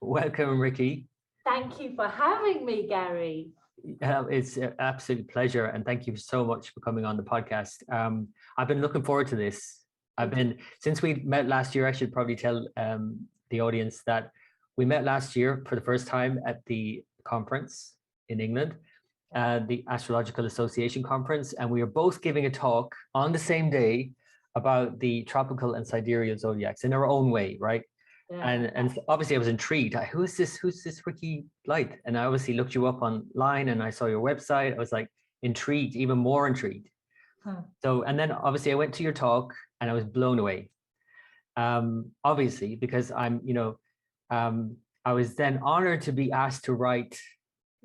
Welcome, Rikki. Thank you for having me, Gary. It's an absolute pleasure, and thank you so much for coming on the podcast. I've been looking forward to this. Since we met last year, I should probably tell the audience that we met last year for the first time at the conference in England, the Astrological Association conference, and we were both giving a talk on the same day about the tropical and sidereal zodiacs in our own way, right? Yeah. And obviously I was intrigued. Who's this Rikki Blythe? And I obviously looked you up online and I saw your website. I was like intrigued, even more intrigued. So, and then obviously I went to your talk and I was blown away. Obviously, because I was then honored to be asked to write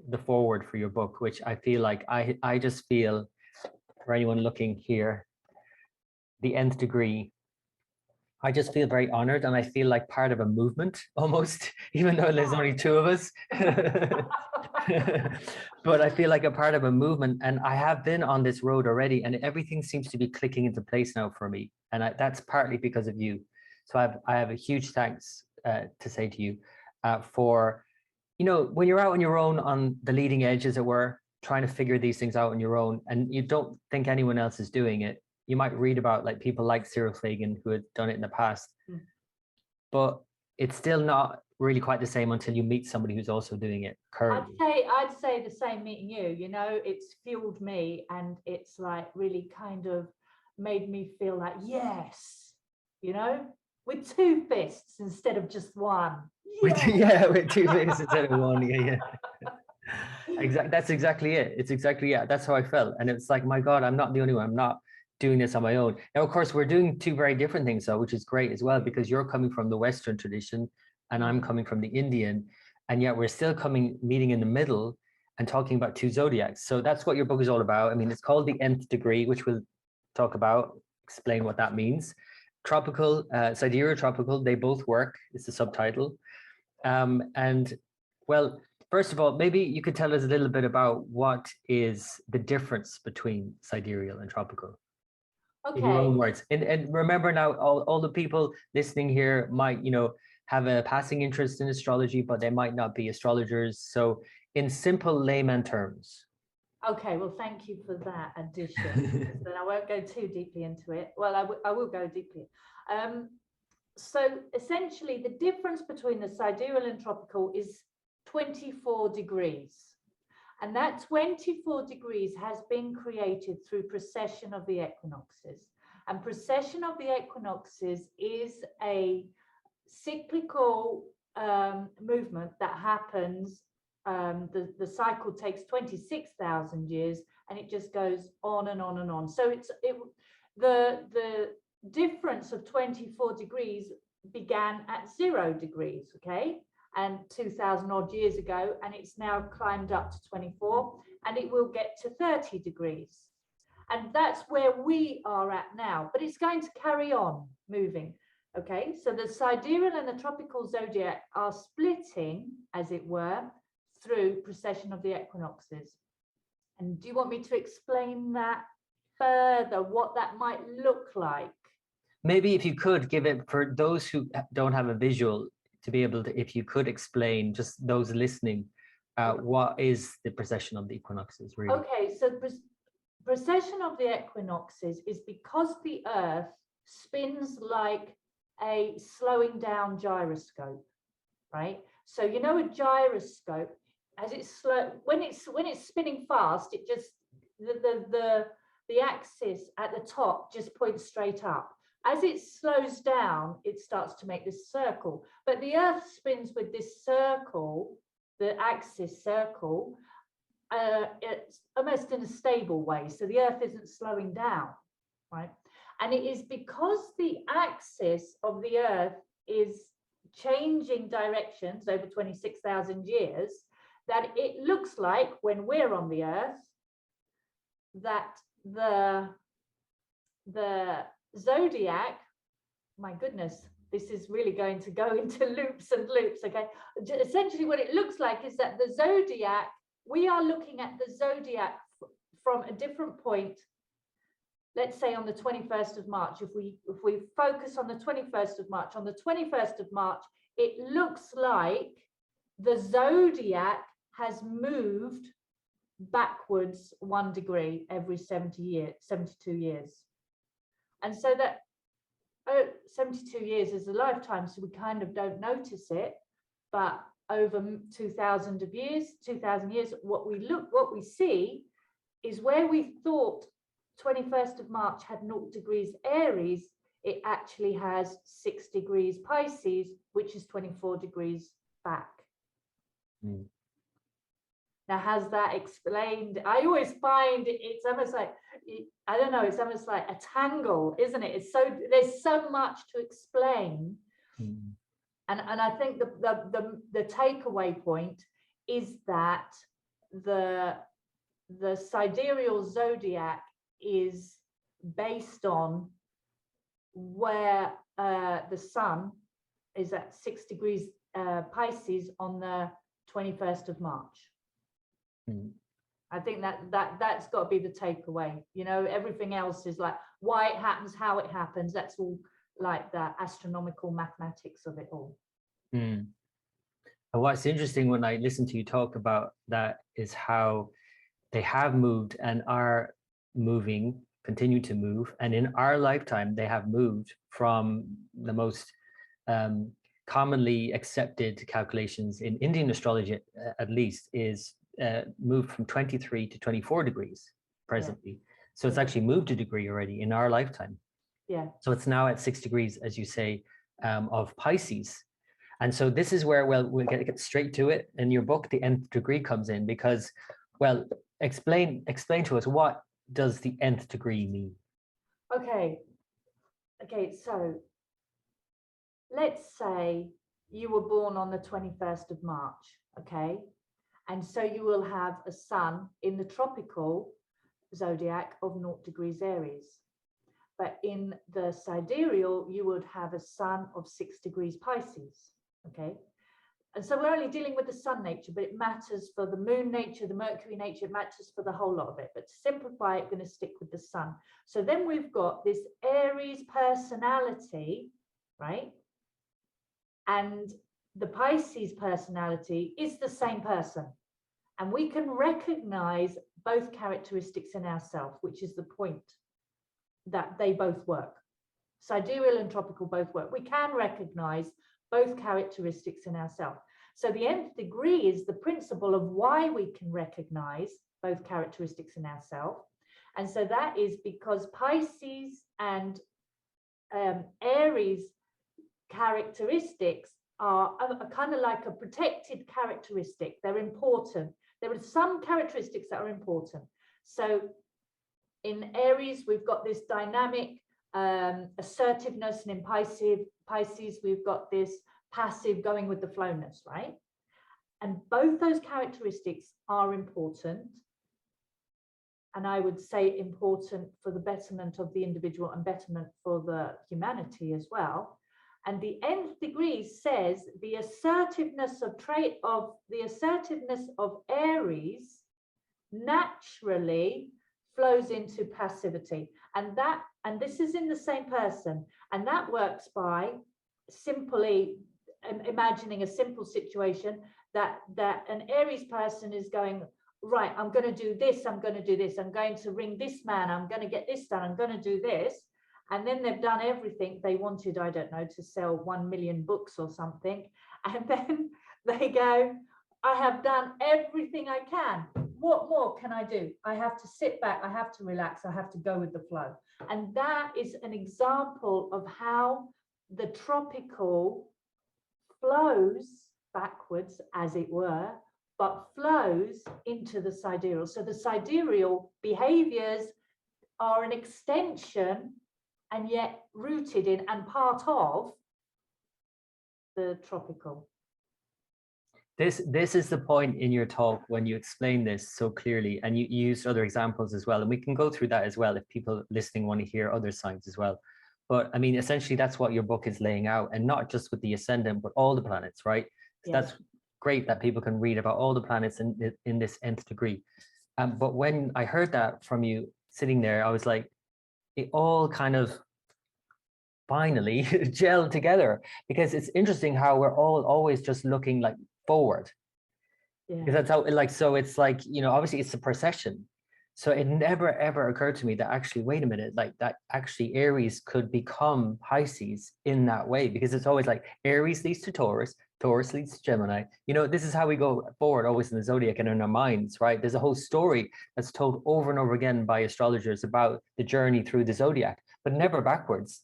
the foreword for your book, which I feel like I just feel, for anyone looking here, the Nth Degree, I just feel very honored, and I feel like part of a movement almost, even though there's only two of us. But I feel like a part of a movement, and I have been on this road already, and everything seems to be clicking into place now for me. And that's partly because of you. So I have a huge thanks to say to you for, when you're out on your own on the leading edge, as it were, trying to figure these things out on your own, and you don't think anyone else is doing it. You might read about like people like Cyril Fagan who had done it in the past, but it's still not really quite the same until you meet somebody who's also doing it currently. I'd say the same meeting you, it's fueled me, and it's like really kind of made me feel like, yes, with two fists instead of just one. Yeah, with two fists instead of one. Yeah. Exactly. That's exactly it. It's exactly, yeah, that's how I felt. And it's like, my God, I'm not the only one. I'm not doing this on my own. Now, of course, we're doing two very different things, though, which is great as well, because you're coming from the Western tradition and I'm coming from the Indian, and yet we're still meeting in the middle and talking about two zodiacs. So that's what your book is all about. I mean, it's called the Nth Degree, which we'll talk about, explain what that means. Tropical, sidereal, tropical, they both work. It's the subtitle. And well, first of all, maybe you could tell us a little bit about what is the difference between sidereal and tropical. Okay. In your own words. And remember now, all the people listening here might, have a passing interest in astrology, but they might not be astrologers. So in simple layman terms. Okay, well, thank you for that addition. Then I won't go too deeply into it. Well, I will go deeply. So essentially, the difference between the sidereal and tropical is 24 degrees. And that 24 degrees has been created through precession of the equinoxes. And precession of the equinoxes is a cyclical movement that happens. The cycle takes 26,000 years, and it just goes on and on and on. So the difference of 24 degrees began at 0 degrees, okay? And 2,000 odd years ago, and it's now climbed up to 24, and it will get to 30 degrees. And that's where we are at now, but it's going to carry on moving. Okay, so the sidereal and the tropical zodiac are splitting, as it were, through precession of the equinoxes. And do you want me to explain that further, what that might look like? Maybe if you could give it, for those who don't have a visual, to be able to, if you could explain, just those listening, what is the precession of the equinoxes, really? Okay, so precession of the equinoxes is because the Earth spins like a slowing down gyroscope, right? So a gyroscope, as it's slow, when it's spinning fast, it just the axis at the top just points straight up. As it slows down, it starts to make this circle. But the Earth spins with this circle, the axis circle, it's almost in a stable way. So the Earth isn't slowing down, right? And it is because the axis of the Earth is changing directions over 26,000 years that it looks like, when we're on the Earth, that the zodiac, my goodness, this is really going to go into loops and loops, okay? Essentially what it looks like is that the zodiac, we are looking at the zodiac from a different point. Let's say on the 21st of March, if we focus on the 21st of March, on the 21st of March, it looks like the zodiac has moved backwards 1 degree every 72 years. And so that 72 years is a lifetime, so we kind of don't notice it. But over 2,000 years, what we see is where we thought 21st of March had 0 degrees Aries, it actually has 6 degrees Pisces, which is 24 degrees back. Mm. Now, has that explained? I always find it's almost like, I don't know, it's almost like a tangle, isn't it? It's so, there's so much to explain. Mm. And I think the takeaway point is that the sidereal zodiac is based on where the sun is at 6 degrees Pisces on the 21st of March. Mm. I think that's got to be the takeaway. You know, everything else is like why it happens, how it happens. That's all like the astronomical mathematics of it all. Mm. And what's interesting when I listen to you talk about that is how they have moved and are moving, continue to move. And in our lifetime, they have moved from the most commonly accepted calculations in Indian astrology, at least, is moved from 23 to 24 degrees presently. Yeah. So it's actually moved a degree already in our lifetime. Yeah. So it's now at 6 degrees, as you say, of Pisces. And so this is where, well, we'll get straight to it. In your book, the Nth Degree comes in because, well, explain to us, what does the Nth Degree mean? Okay, so let's say you were born on the 21st of March, okay? And so you will have a sun in the tropical zodiac of 0 degrees Aries. But in the sidereal, you would have a sun of 6 degrees Pisces, okay? And so we're only dealing with the sun nature, but it matters for the moon nature, the Mercury nature, it matters for the whole lot of it. But to simplify it, I'm going to stick with the sun. So then we've got this Aries personality, right? And the Pisces personality is the same person. And we can recognize both characteristics in ourselves, which is the point that they both work. Sidereal and tropical both work. We can recognize both characteristics in ourselves. So the Nth Degree is the principle of why we can recognize both characteristics in ourselves. And so that is because Pisces and Aries characteristics are kind of like a protected characteristic. They're important. There are some characteristics that are important. So in Aries, we've got this dynamic assertiveness, and in Pisces, we've got this passive going with the flowness, right? And both those characteristics are important. And I would say important for the betterment of the individual and betterment for the humanity as well. And the Nth Degree says the assertiveness of Aries naturally flows into passivity, and this is in the same person, and that works by simply imagining a simple situation that an Aries person is going, right, I'm going to do this, I'm going to do this, I'm going to ring this man, I'm going to get this done, I'm going to do this. And then they've done everything they wanted, I don't know, to sell 1 million books or something. And then they go, I have done everything I can. What more can I do? I have to sit back, I have to relax, I have to go with the flow. And that is an example of how the tropical flows backwards, as it were, but flows into the sidereal. So the sidereal behaviors are an extension and yet rooted in and part of the tropical. This is the point in your talk when you explain this so clearly, and you used other examples as well, and we can go through that as well if people listening want to hear other signs as well. But I mean, essentially that's what your book is laying out, and not just with the ascendant, but all the planets, right? So yes. That's great that people can read about all the planets in this Nth Degree. But when I heard that from you sitting there, I was like, it all kind of finally gel together, because it's interesting how we're all always just looking like forward. Because that's how, like, so it's like, you know, obviously it's a procession. So it never ever occurred to me that actually, wait a minute, like that actually Aries could become Pisces in that way, because it's always like Aries leads to Taurus, Taurus leads to Gemini. You know, this is how we go forward always in the zodiac and in our minds, right? There's a whole story that's told over and over again by astrologers about the journey through the zodiac, but never backwards.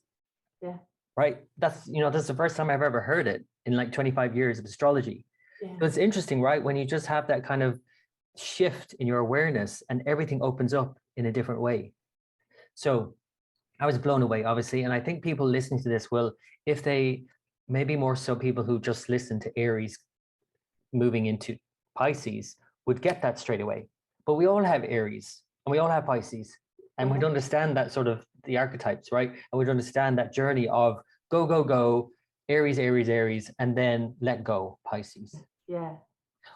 Yeah. Right. That's, you know, that's the first time I've ever heard it in like 25 years of astrology. Yeah. So it's interesting, right? When you just have that kind of shift in your awareness and everything opens up in a different way. So I was blown away, obviously. And I think people listening to this will, if they, maybe more so people who just listen to Aries moving into Pisces, would get that straight away. But we all have Aries and we all have Pisces, and we'd understand that sort of the archetypes, right? And we'd understand that journey of go, go, go, Aries, Aries, Aries, and then let go, Pisces. Yeah.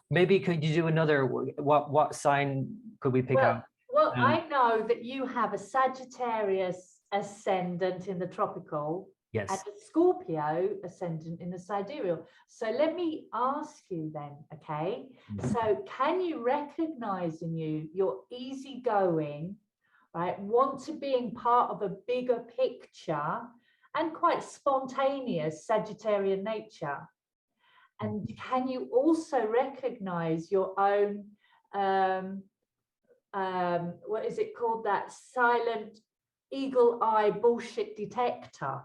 Maybe could you do another, what sign could we pick out? Well, I know that you have a Sagittarius ascendant in the tropical, Yes. and a Scorpio ascendant in the sidereal. So let me ask you then, okay? So can you recognize in you your easygoing, right, want to being part of a bigger picture and quite spontaneous Sagittarian nature? And can you also recognize your own, what is it called, that silent eagle eye bullshit detector?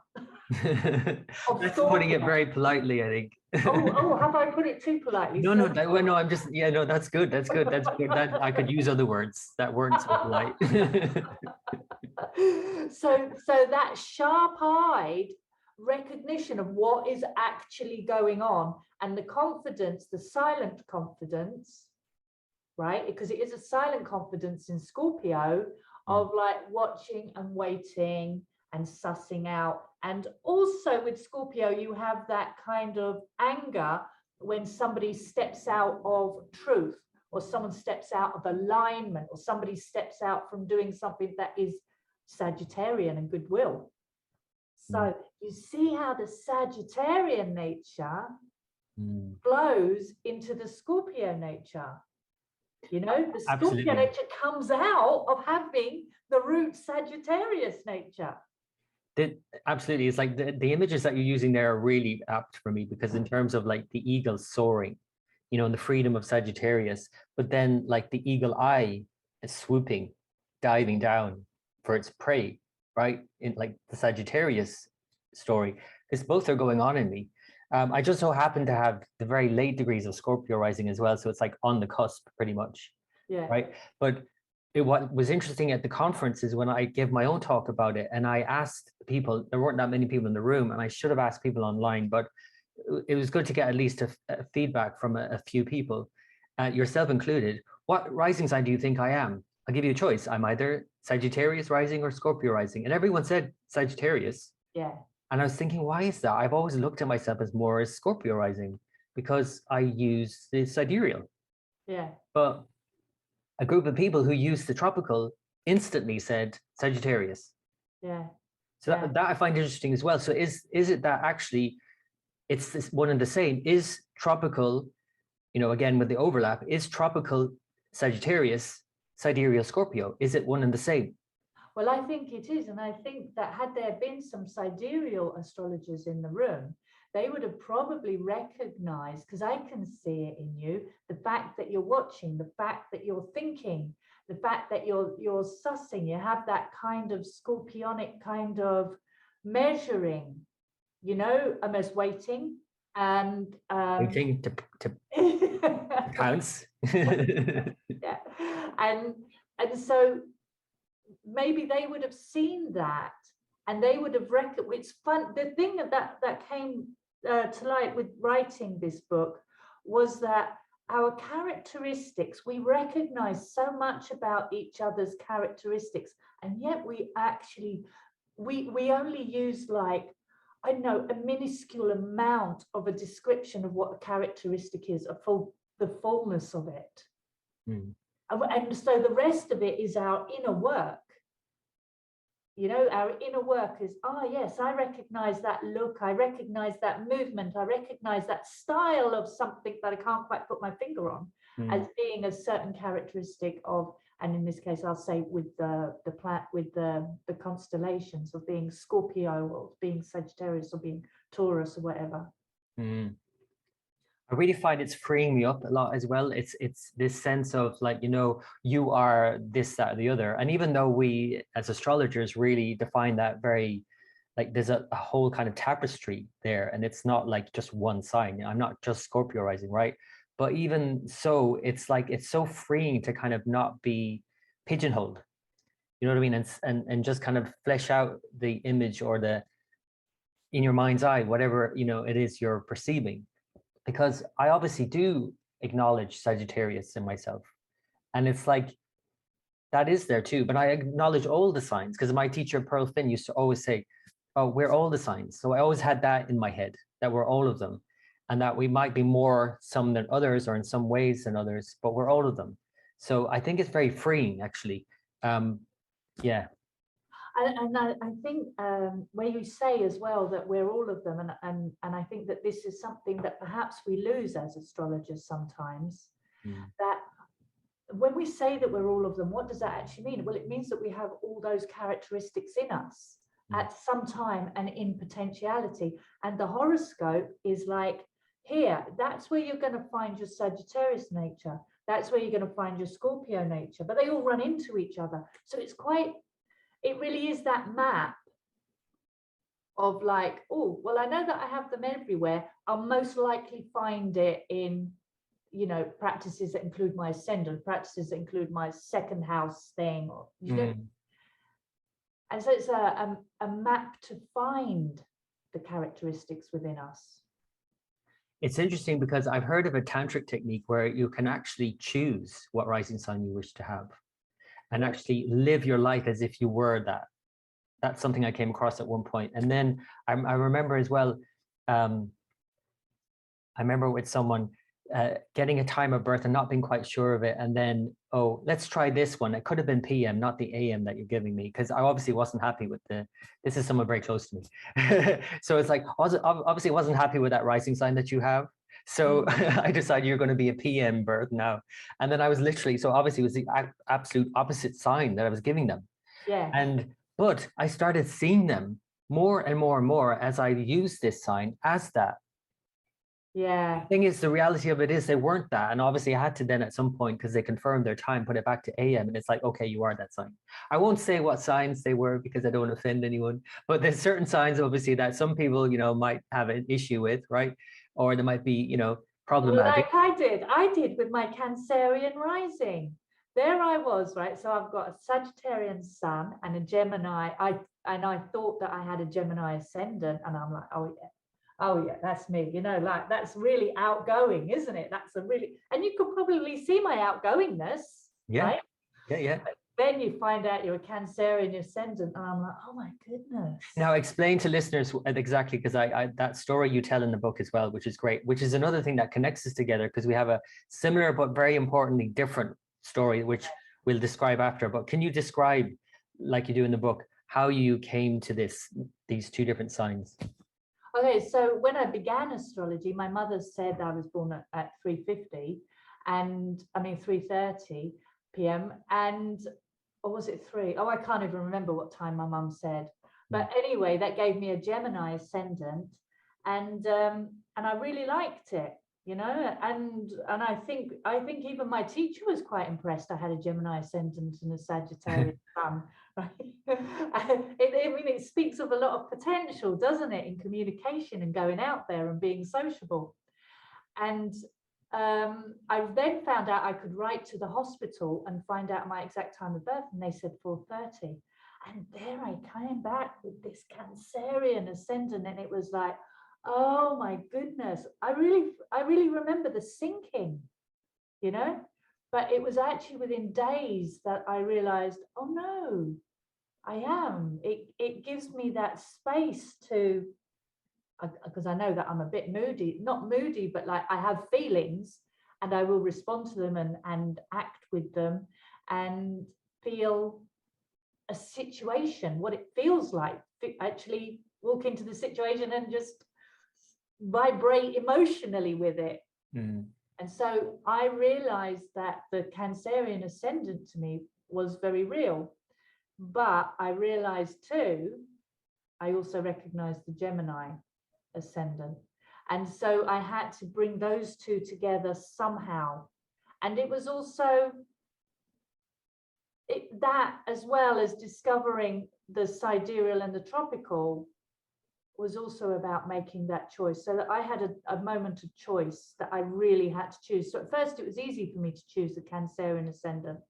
That's putting it very politely, I think. Oh, have I put it too politely? No, well, no, I'm just, yeah, no, that's good. That's good. That's good. That I could use other words that weren't so polite. So that sharp-eyed recognition of what is actually going on, and the confidence, the silent confidence, right? Because it is a silent confidence in Scorpio of like watching and waiting and sussing out. And also with Scorpio, you have that kind of anger when somebody steps out of truth, or someone steps out of alignment, or somebody steps out from doing something that is Sagittarian and goodwill. So you see how the Sagittarian nature flows into the Scorpio nature. You know, the Scorpio nature comes out of having the root Sagittarius nature. Absolutely. It's like the images that you're using there are really apt for me, because in terms of like the eagle soaring, you know, and the freedom of Sagittarius, but then like the eagle eye is swooping, diving down for its prey, right? In like the Sagittarius story, because both are going on in me. I just so happen to have the very late degrees of Scorpio rising as well. So it's like on the cusp pretty much. Yeah. Right. But what was interesting at the conference is when I gave my own talk about it, and I asked people, there weren't that many people in the room, and I should have asked people online, but it was good to get at least a feedback from a few people, yourself included. What rising sign do you think I am? I'll give you a choice. I'm either Sagittarius rising or Scorpio rising. And everyone said Sagittarius. Yeah. And I was thinking, why is that? I've always looked at myself as more as Scorpio rising because I use the sidereal. Yeah. But a group of people who used the tropical instantly said Sagittarius. Yeah. So that I find interesting as well. So is it that actually it's this one and the same? Is tropical, you know, again with the overlap, is tropical Sagittarius sidereal Scorpio? Is it one and the same? Well, I think it is. And I think that had there been some sidereal astrologers in the room, they would have probably recognized, because I can see it in you, the fact that you're watching, the fact that you're thinking, the fact that you're sussing, you have that kind of scorpionic kind of measuring, you know, almost waiting and waiting to pounce. Yeah. And so maybe they would have seen that, and they would have it's fun. The thing that came to light with writing this book was that our characteristics, we recognize so much about each other's characteristics, and yet we actually we only use, like, I don't know, a minuscule amount of a description of what a characteristic is, the fullness of it. And so the rest of it is our inner work. you know, our inner work is, yes, I recognize that look, I recognize that movement, I recognize that style of something that I can't quite put my finger on as being a certain characteristic of, and in this case, I'll say with the constellations of being Scorpio or being Sagittarius or being Taurus or whatever. I really find it's freeing me up a lot as well. It's this sense of like, you know, you are this, that, or the other. And even though we as astrologers really define that very, like there's a whole kind of tapestry there, and it's not like just one sign. I'm not just Scorpio rising, right? But even so, it's like, it's so freeing to kind of not be pigeonholed. You know what I mean? And just kind of flesh out the image or the, in your mind's eye, whatever, you know, it is you're perceiving. Because I obviously do acknowledge Sagittarius in myself. And it's like, that is there too. But I acknowledge all the signs, because my teacher, Pearl Finn, used to always say, oh, we're all the signs. So I always had that in my head, that we're all of them. And that we might be more some than others, or in some ways than others, but we're all of them. So I think it's very freeing, actually. Yeah. And I think where you say as well that we're all of them, and I think that this is something that perhaps we lose as astrologers sometimes, that when we say that we're all of them, what does that actually mean? Well, it means that we have all those characteristics in us at some time and in potentiality. And the horoscope is like, here, that's where you're going to find your Sagittarius nature. That's where you're going to find your Scorpio nature, but they all run into each other. So it's quite, it really is that map of like, oh, well, I know that I have them everywhere. I'll most likely find it in, you know, practices that include my ascendant, practices that include my second house thing, or, you know. And so it's a map to find the characteristics within us. It's interesting because I've heard of a tantric technique where you can actually choose what rising sign you wish to have, and actually live your life as if you were that. That's something I came across at one point. And then I remember as well, I remember with someone getting a time of birth and not being quite sure of it. And then, oh, let's try this one. It could have been PM, not the AM that you're giving me, because I obviously wasn't happy with this is someone very close to me. So it's like, obviously wasn't happy with that rising sign that you have. So I decided you're going to be a PM birth now. And then I was literally, so obviously it was the absolute opposite sign that I was giving them. Yeah. But I started seeing them more and more and more as I used this sign as that. Yeah. The thing is, the reality of it is they weren't that. And obviously I had to then at some point, because they confirmed their time, put it back to AM. And it's like, okay, you are that sign. I won't say what signs they were because I don't want to offend anyone. But there's certain signs, obviously, that some people, you know, might have an issue with, right? Or there might be, you know, problematic. Well, like I did with my Cancerian rising. There I was, right? So I've got a Sagittarian sun and a Gemini. I thought that I had a Gemini ascendant, and I'm like, oh yeah, that's me. You know, like that's really outgoing, isn't it? That's a really, and you could probably see my outgoingness, right? Yeah. But then you find out you're a Cancerian ascendant, and I'm like, oh my goodness. Now explain to listeners exactly, because I that story you tell in the book as well, which is great, which is another thing that connects us together, because we have a similar but very importantly different story, which we'll describe after. But can you describe, like you do in the book, how you came to these two different signs? Okay, so when I began astrology, my mother said I was born at 3:30 p.m. and, or was it 3? Oh, I can't even remember what time my mum said. But anyway, that gave me a Gemini ascendant, and I really liked it, you know. And I think even my teacher was quite impressed. I had a Gemini ascendant and a Sagittarius sun. Right? It speaks of a lot of potential, doesn't it, in communication and going out there and being sociable. And I then found out I could write to the hospital and find out my exact time of birth, and they said 4:30. And there I came back with this Cancerian ascendant, and it was like, oh my goodness, I really remember the sinking, you know. But it was actually within days that I realized, oh no, I am. It gives me that space to, because I know that I'm a bit moody, not moody, but like I have feelings, and I will respond to them and act with them and feel a situation, what it feels like, actually walk into the situation and just vibrate emotionally with it. And so I realized that the Cancerian ascendant to me was very real. But I realized too, I also recognized the Gemini ascendant. And so I had to bring those two together somehow. And it was also that, as well as discovering the sidereal and the tropical, was also about making that choice. So that I had a moment of choice that I really had to choose. So at first it was easy for me to choose the Cancerian ascendant,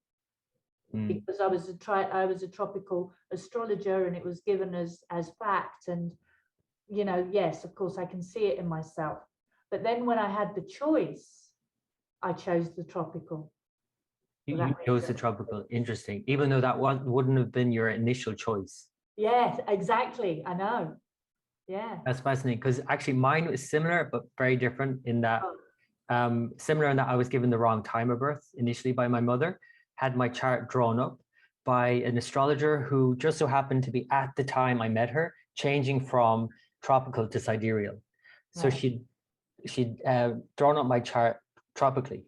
because I was a tropical astrologer, and it was given as fact. And you know, yes, of course, I can see it in myself. But then when I had the choice, I chose the tropical. You chose the tropical. Interesting. Even though that wouldn't have been your initial choice. Yes, exactly. I know. Yeah. That's fascinating, because actually mine was similar but very different in that. Similar in that I was given the wrong time of birth initially by my mother, had my chart drawn up by an astrologer who just so happened to be, at the time I met her, changing from tropical to sidereal. So she'd drawn up my chart tropically,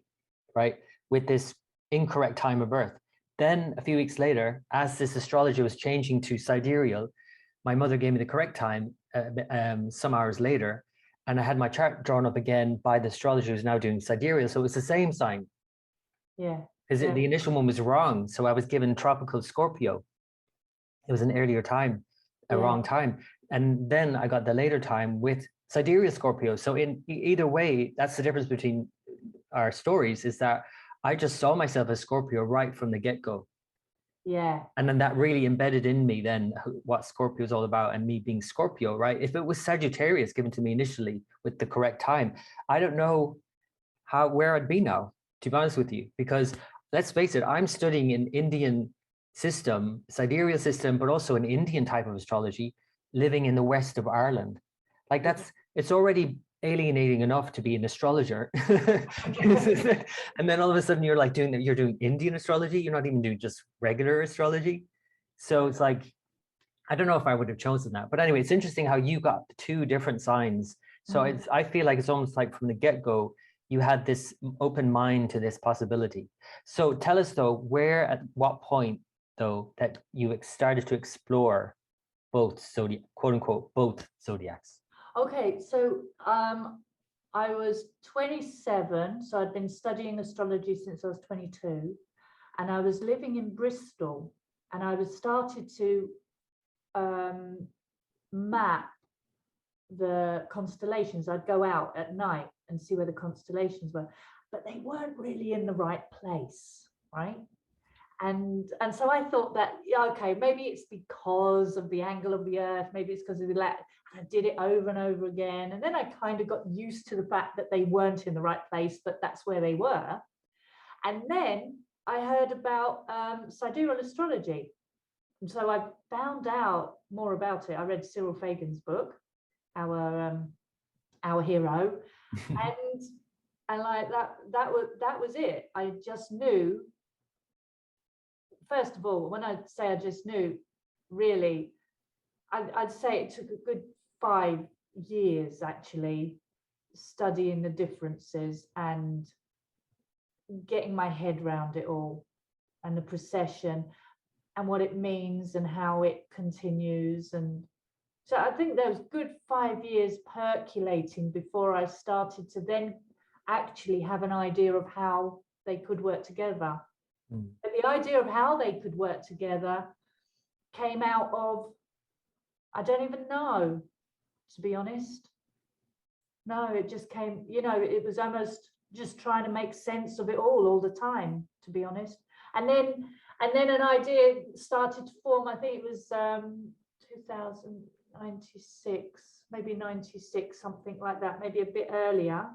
right, with this incorrect time of birth. Then a few weeks later, as this astrologer was changing to sidereal, my mother gave me the correct time some hours later, and I had my chart drawn up again by the astrologer who's now doing sidereal. So it was the same sign. Yeah. Because the initial one was wrong. So I was given tropical Scorpio. It was an earlier time, a wrong time. And then I got the later time with sidereal Scorpio. So in either way, that's the difference between our stories, is that I just saw myself as Scorpio right from the get-go. Yeah. And then that really embedded in me then what Scorpio is all about, and me being Scorpio, right? If it was Sagittarius given to me initially with the correct time, I don't know where I'd be now, to be honest with you, because let's face it, I'm studying an Indian system, sidereal system, but also an Indian type of astrology, living in the west of Ireland. Like it's already alienating enough to be an astrologer. And then all of a sudden you're doing Indian astrology. You're not even doing just regular astrology. So it's like, I don't know if I would have chosen that. But anyway, it's interesting how you got two different signs. So I feel like it's almost like from the get-go, you had this open mind to this possibility. So tell us though, at what point though, that you started to explore both zodiac, quote unquote, both zodiacs? Okay, so I was 27, so I'd been studying astrology since I was 22, and I was living in Bristol, and I was started to map the constellations. I'd go out at night and see where the constellations were, but they weren't really in the right place, right? And so I thought that, okay, maybe it's because of the angle of the earth, maybe it's because of the Latin. I did it over and over again, and then I kind of got used to the fact that they weren't in the right place, but that's where they were. And then I heard about sidereal astrology, and so I found out more about it. I read Cyril Fagan's book, our hero, and like that was it. I just knew. First of all, when I say I just knew, really, I'd say it took a good 5 years actually, studying the differences and getting my head around it all, and the procession and what it means and how it continues. And so I think there was good 5 years percolating before I started to then actually have an idea of how they could work together. But the idea of how they could work together came out of, I don't even know, to be honest. No, it just came, it was almost just trying to make sense of it all the time, to be honest. And then an idea started to form. I think it was 2096, maybe 96, something like that, maybe a bit earlier.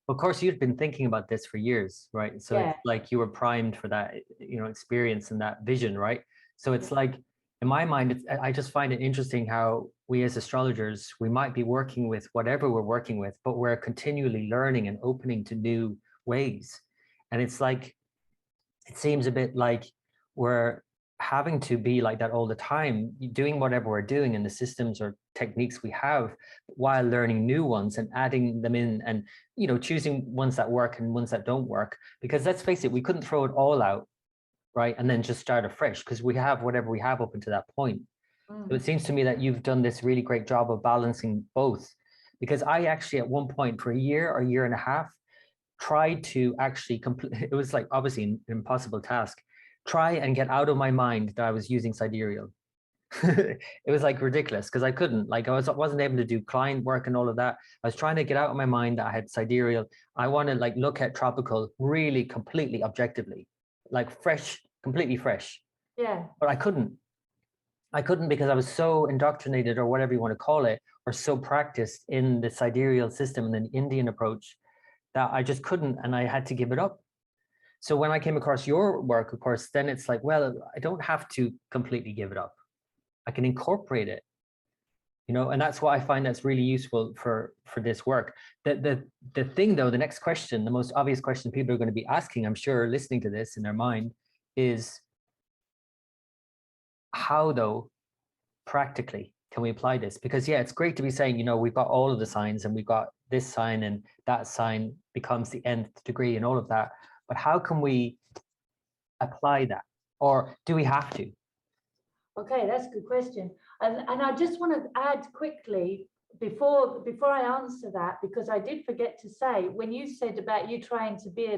Of course, you'd been thinking about this for years, right? So it's like you were primed for that, experience and that vision, right? So it's like, in my mind, I just find it interesting how we as astrologers, we might be working with whatever we're working with, but we're continually learning and opening to new ways. And it's like, it seems a bit like we're having to be like that all the time, doing whatever we're doing in the systems or techniques we have, while learning new ones and adding them in, and choosing ones that work and ones that don't work. Because let's face it, we couldn't throw it all out, right, and then just start afresh, because we have whatever we have up until that point. So it seems to me that you've done this really great job of balancing both. Because I actually at one point for a year or a year and a half tried to actually complete, it was like obviously an impossible task, try and get out of my mind that I was using sidereal. It was like ridiculous, because I couldn't, like I wasn't able to do client work and all of that. I was trying to get out of my mind that I had sidereal. I want to like look at tropical really completely objectively, like fresh, completely fresh. Yeah. But I couldn't because I was so indoctrinated, or whatever you want to call it, or so practiced in the sidereal system and the Indian approach, that I just couldn't, and I had to give it up. So when I came across your work, of course, then it's like, well, I don't have to completely give it up. I can incorporate it, and that's why I find that's really useful for this work. The thing though, the next question, the most obvious question people are going to be asking, I'm sure, listening to this in their mind, is how though, practically, can we apply this? Because yeah, it's great to be saying, we've got all of the signs and we've got this sign and that sign becomes the nth degree and all of that. But how can we apply that? Or do we have to? Okay, that's a good question. And I just want to add quickly before I answer that, because I did forget to say, when you said about you trying to be a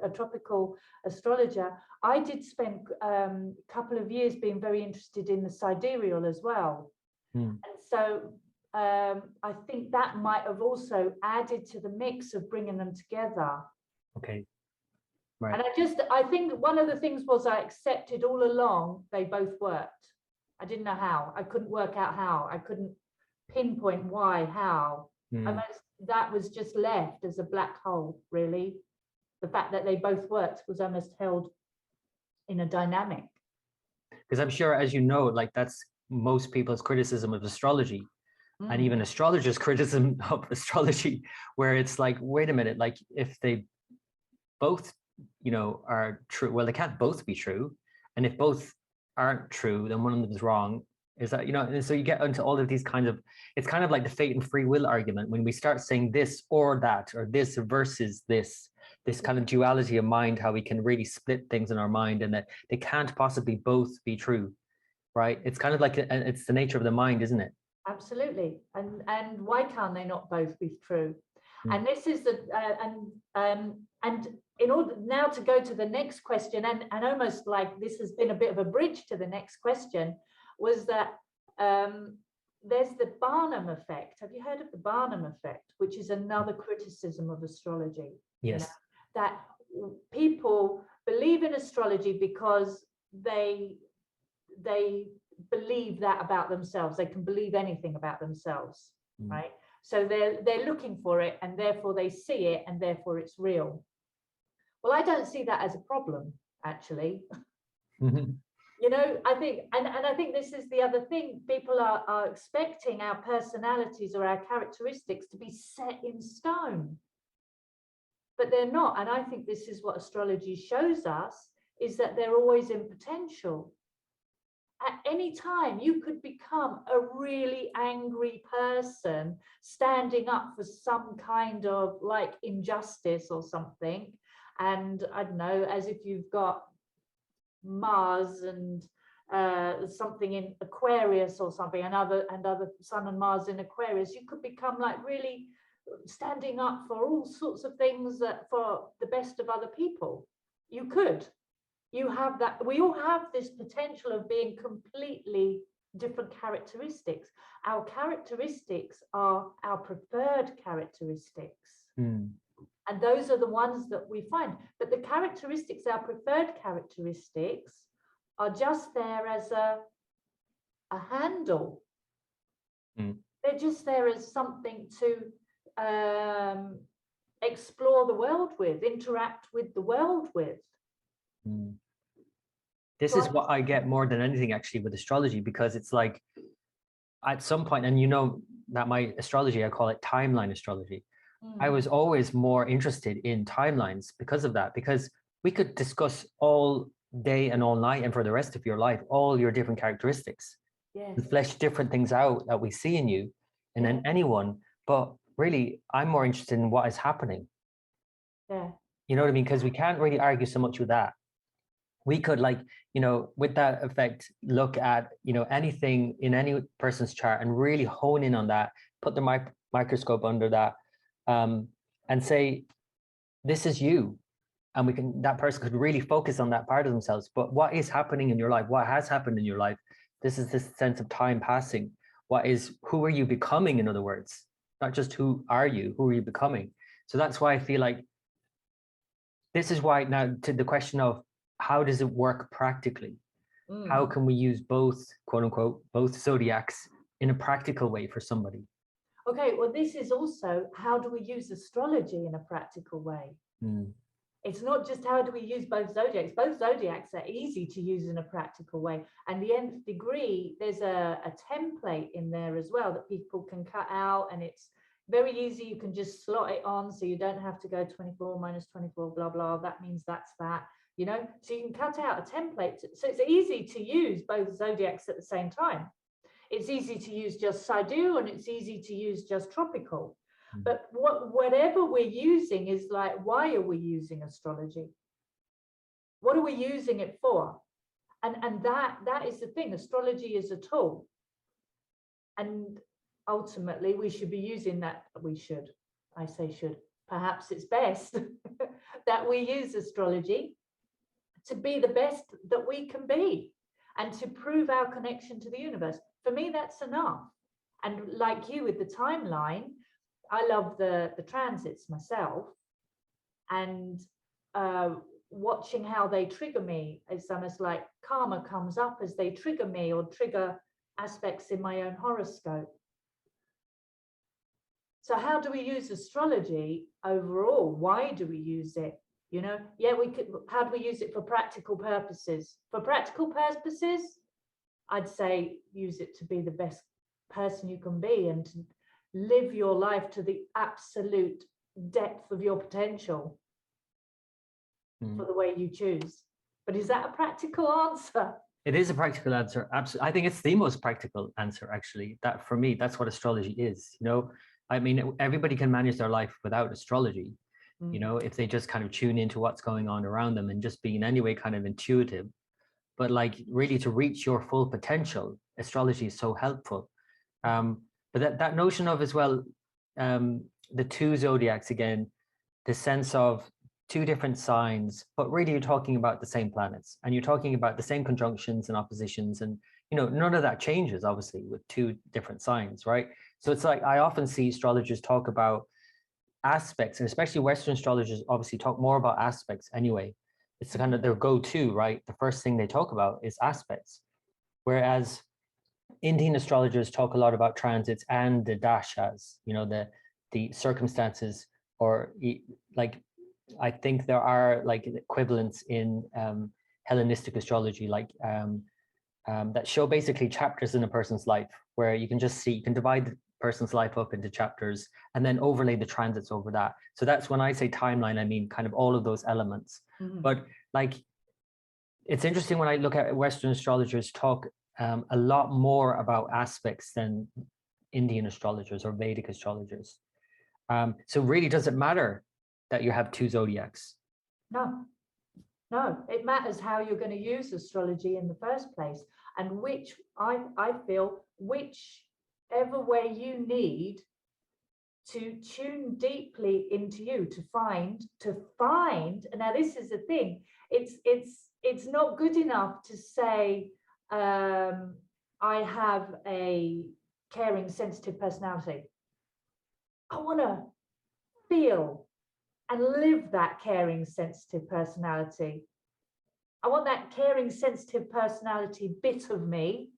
tropical astrologer, I did spend a couple of years being very interested in the sidereal as well. And so I think that might have also added to the mix of bringing them together. Okay. Right. And I think one of the things was I accepted all along they both worked. I didn't know how. I couldn't work out how. I couldn't pinpoint why, how. That was just left as a black hole, really. The fact that they both worked was almost held in a dynamic. Because I'm sure, as you know, like that's most people's criticism of astrology, and even astrologers' criticism of astrology, where it's like, wait a minute, like if they both, are true, well, they can't both be true. And if both aren't true, then one of them is wrong. Is that, and so you get into all of these kinds of, it's kind of like the fate and free will argument, when we start saying this or that, or this versus this kind of duality of mind, how we can really split things in our mind, and that they can't possibly both be true, right? It's kind of like, it's the nature of the mind, isn't it? Absolutely. And why can't they not both be true? And this is the, and in order now to go to the next question, and almost like this has been a bit of a bridge to the next question, was that there's the Barnum effect. Have you heard of the Barnum effect, which is another criticism of astrology? Yes. That people believe in astrology because they believe that about themselves. They can believe anything about themselves, right? So they're looking for it, and therefore they see it, and therefore it's real. Well, I don't see that as a problem, actually. I think, and I think this is the other thing. People are expecting our personalities or our characteristics to be set in stone, but they're not. And I think this is what astrology shows us, is that they're always in potential. At any time, you could become a really angry person standing up for some kind of like injustice or something. And I don't know, as if you've got Mars and something in Aquarius or something, and other Sun and Mars in Aquarius, you could become like really standing up for all sorts of things that for the best of other people. You could. You have that. We all have this potential of being completely different characteristics. Our characteristics are our preferred characteristics. And those are the ones that we find. But the characteristics, our preferred characteristics, are just there as a handle. They're just there as something to explore the world with, interact with the world with. This is what I get more than anything actually with astrology, because it's like at some point, and that my astrology, I call it timeline astrology. I was always more interested in timelines because of that, because we could discuss all day and all night and for the rest of your life, all your different characteristics. Yes. And flesh different things out that we see in you and in anyone. But really, I'm more interested in what is happening. Yeah. You know what I mean? Because we can't really argue so much with that. We could, like, you know, with that effect, look at, you know, anything in any person's chart and really hone in on that, put the microscope under that, and say, this is you. And we can, that person could really focus on that part of themselves. But what is happening in your life? What has happened in your life? This is this sense of time passing. Who are you becoming, in other words? Not just who are you are you becoming? So that's why I feel like this is why now to the question of how does it work practically? How can we use both, quote unquote, both zodiacs in a practical way for somebody? Okay, well, this is also how do we use astrology in a practical way? It's not just how do we use both zodiacs. Both zodiacs are easy to use in a practical way. And the nth degree, there's a template in there as well that people can cut out, and it's very easy. You can just slot it on, so you don't have to go 24 minus 24, blah, blah. That means that's that, you know? So you can cut out a template. So it's easy to use both zodiacs at the same time. It's easy to use just sidereal, and it's easy to use just tropical. But whatever we're using is like, why are we using astrology? What are we using it for? And that is the thing. Astrology is a tool. And ultimately, we should be using that. I say should. Perhaps it's best that we use astrology to be the best that we can be and to prove our connection to the universe. For me, that's enough. And like you with the timeline, I love the transits myself, and watching how they trigger me. It's almost like karma comes up as they trigger me or trigger aspects in my own horoscope. So how do we use astrology overall? Why do we use it? You know, yeah, we could. How do we use it for practical purposes? For practical purposes, I'd say use it to be the best person you can be and to live your life to the absolute depth of your potential for the way you choose. But is that a practical answer? It is a practical answer. Absolutely. I think it's the most practical answer, actually. That for me, that's what astrology is. You know, I mean, everybody can manage their life without astrology, you know, if they just kind of tune into what's going on around them and just be in any way kind of intuitive. But like really to reach your full potential, astrology is so helpful. But that notion of as well, the two zodiacs again, the sense of two different signs, but really you're talking about the same planets and you're talking about the same conjunctions and oppositions, and you know none of that changes obviously with two different signs, right? So it's like I often see astrologers talk about aspects, and especially Western astrologers obviously talk more about aspects anyway. It's kind of their go-to, right? The first thing they talk about is aspects, whereas Indian astrologers talk a lot about transits and the dashas, you know, the circumstances, or like I think there are like equivalents in Hellenistic astrology, like that show basically chapters in a person's life, where you can just see, you can divide the person's life up into chapters and then overlay the transits over that. So that's when I say timeline, I mean kind of all of those elements. But like, it's interesting when I look at Western astrologers talk a lot more about aspects than Indian astrologers or Vedic astrologers. So really, does it matter that you have two zodiacs? No, it matters how you're going to use astrology in the first place, and which I feel whichever way you need to tune deeply into you to find. Now this is the thing. It's not good enough to say I have a caring, sensitive personality. I want to feel and live that caring, sensitive personality. I want that caring, sensitive personality bit of me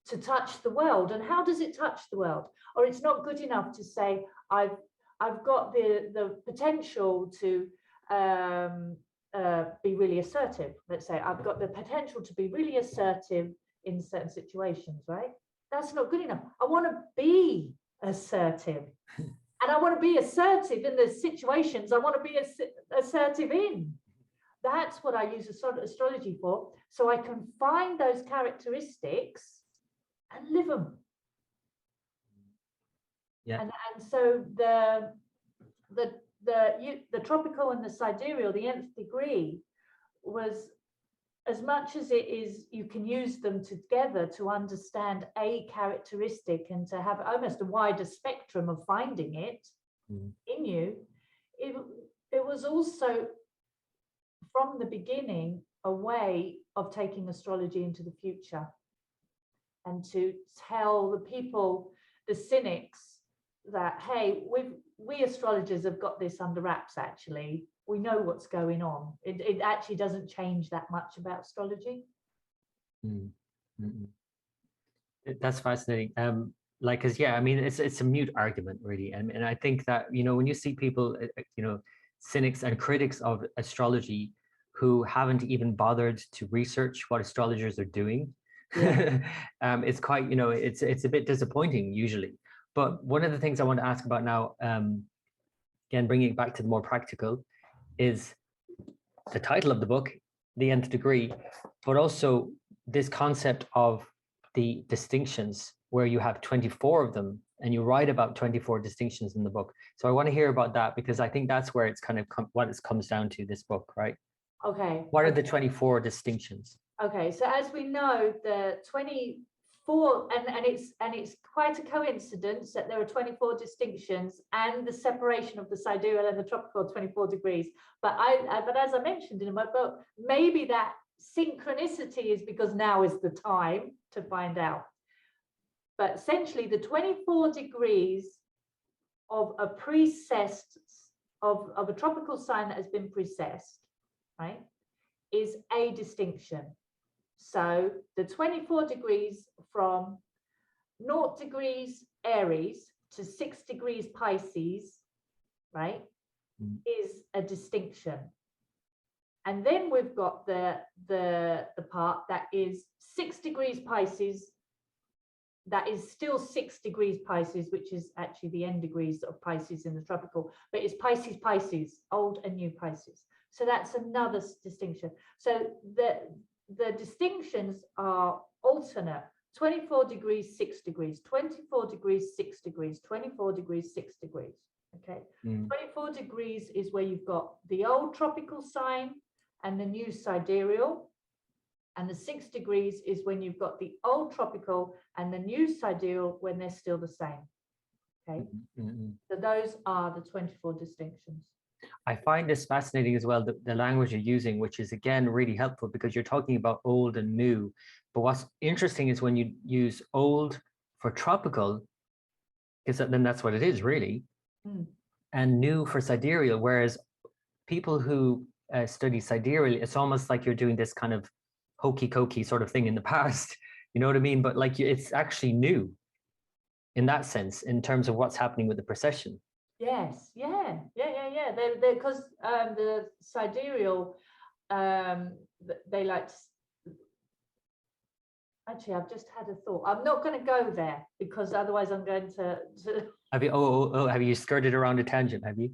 to touch the world. And how does it touch the world? Or it's not good enough to say I've got the potential to be really assertive. Let's say I've got the potential to be really assertive in certain situations, right? That's not good enough. I want to be assertive. And I want to be assertive in the situations I want to be assertive in. that's what I use astrology for. So I can find those characteristics and live them. Yeah. And so the tropical and the sidereal, the nth degree, was, as much as it is, you can use them together to understand a characteristic and to have almost a wider spectrum of finding it in you. It was also, from the beginning, a way of taking astrology into the future and to tell the people, the cynics, that, hey, we astrologers have got this under wraps. Actually, we know what's going on. It actually doesn't change that much about astrology. That's fascinating. Like, cause yeah, I mean, it's a mute argument really. And I think that, you know, when you see people, you know, cynics and critics of astrology who haven't even bothered to research what astrologers are doing, Yeah. it's quite, you know, it's a bit disappointing usually. But one of the things I want to ask about now, again, bringing it back to the more practical, is the title of the book, The Nth Degree, but also this concept of the distinctions, where you have 24 of them and you write about 24 distinctions in the book. So I want to hear about that, because I think that's where it's kind of what it comes down to, this book, right? Okay. What are the 24 distinctions? Okay, so as we know, the 24, and it's quite a coincidence that there are 24 distinctions and the separation of the sidereal and the tropical 24 degrees. But as I mentioned in my book, maybe that synchronicity is because now is the time to find out. But essentially, the 24 degrees of a precessed, of a tropical sign that has been precessed, right, is a distinction. So the 24 degrees from 0 degrees Aries to 6 degrees Pisces, right, is a distinction. And then we've got the part that is 6 degrees Pisces, that is still 6 degrees Pisces, which is actually the end degrees of Pisces in the tropical, but it's Pisces, old and new Pisces. So that's another distinction. So the distinctions are alternate: 24 degrees, 6 degrees, 24 degrees, 6 degrees, 24 degrees, 6 degrees. Okay. 24 degrees is where you've got the old tropical sign and the new sidereal. And the 6 degrees is when you've got the old tropical and the new sidereal, when they're still the same. Okay. So those are the 24 distinctions. I find this fascinating as well, the language you're using, which is again really helpful, because you're talking about old and new. But what's interesting is when you use old for tropical, because then that's what it is really, and new for sidereal. Whereas people who study sidereal, it's almost like you're doing this kind of hokey cokey sort of thing in the past, you know what I mean? But like, it's actually new in that sense, in terms of what's happening with the precession. Yes, yeah. They because the sidereal, they like. Actually, I've just had a thought. I'm not going to go there, because otherwise I'm going to. Have you? Have you skirted around a tangent? Have you?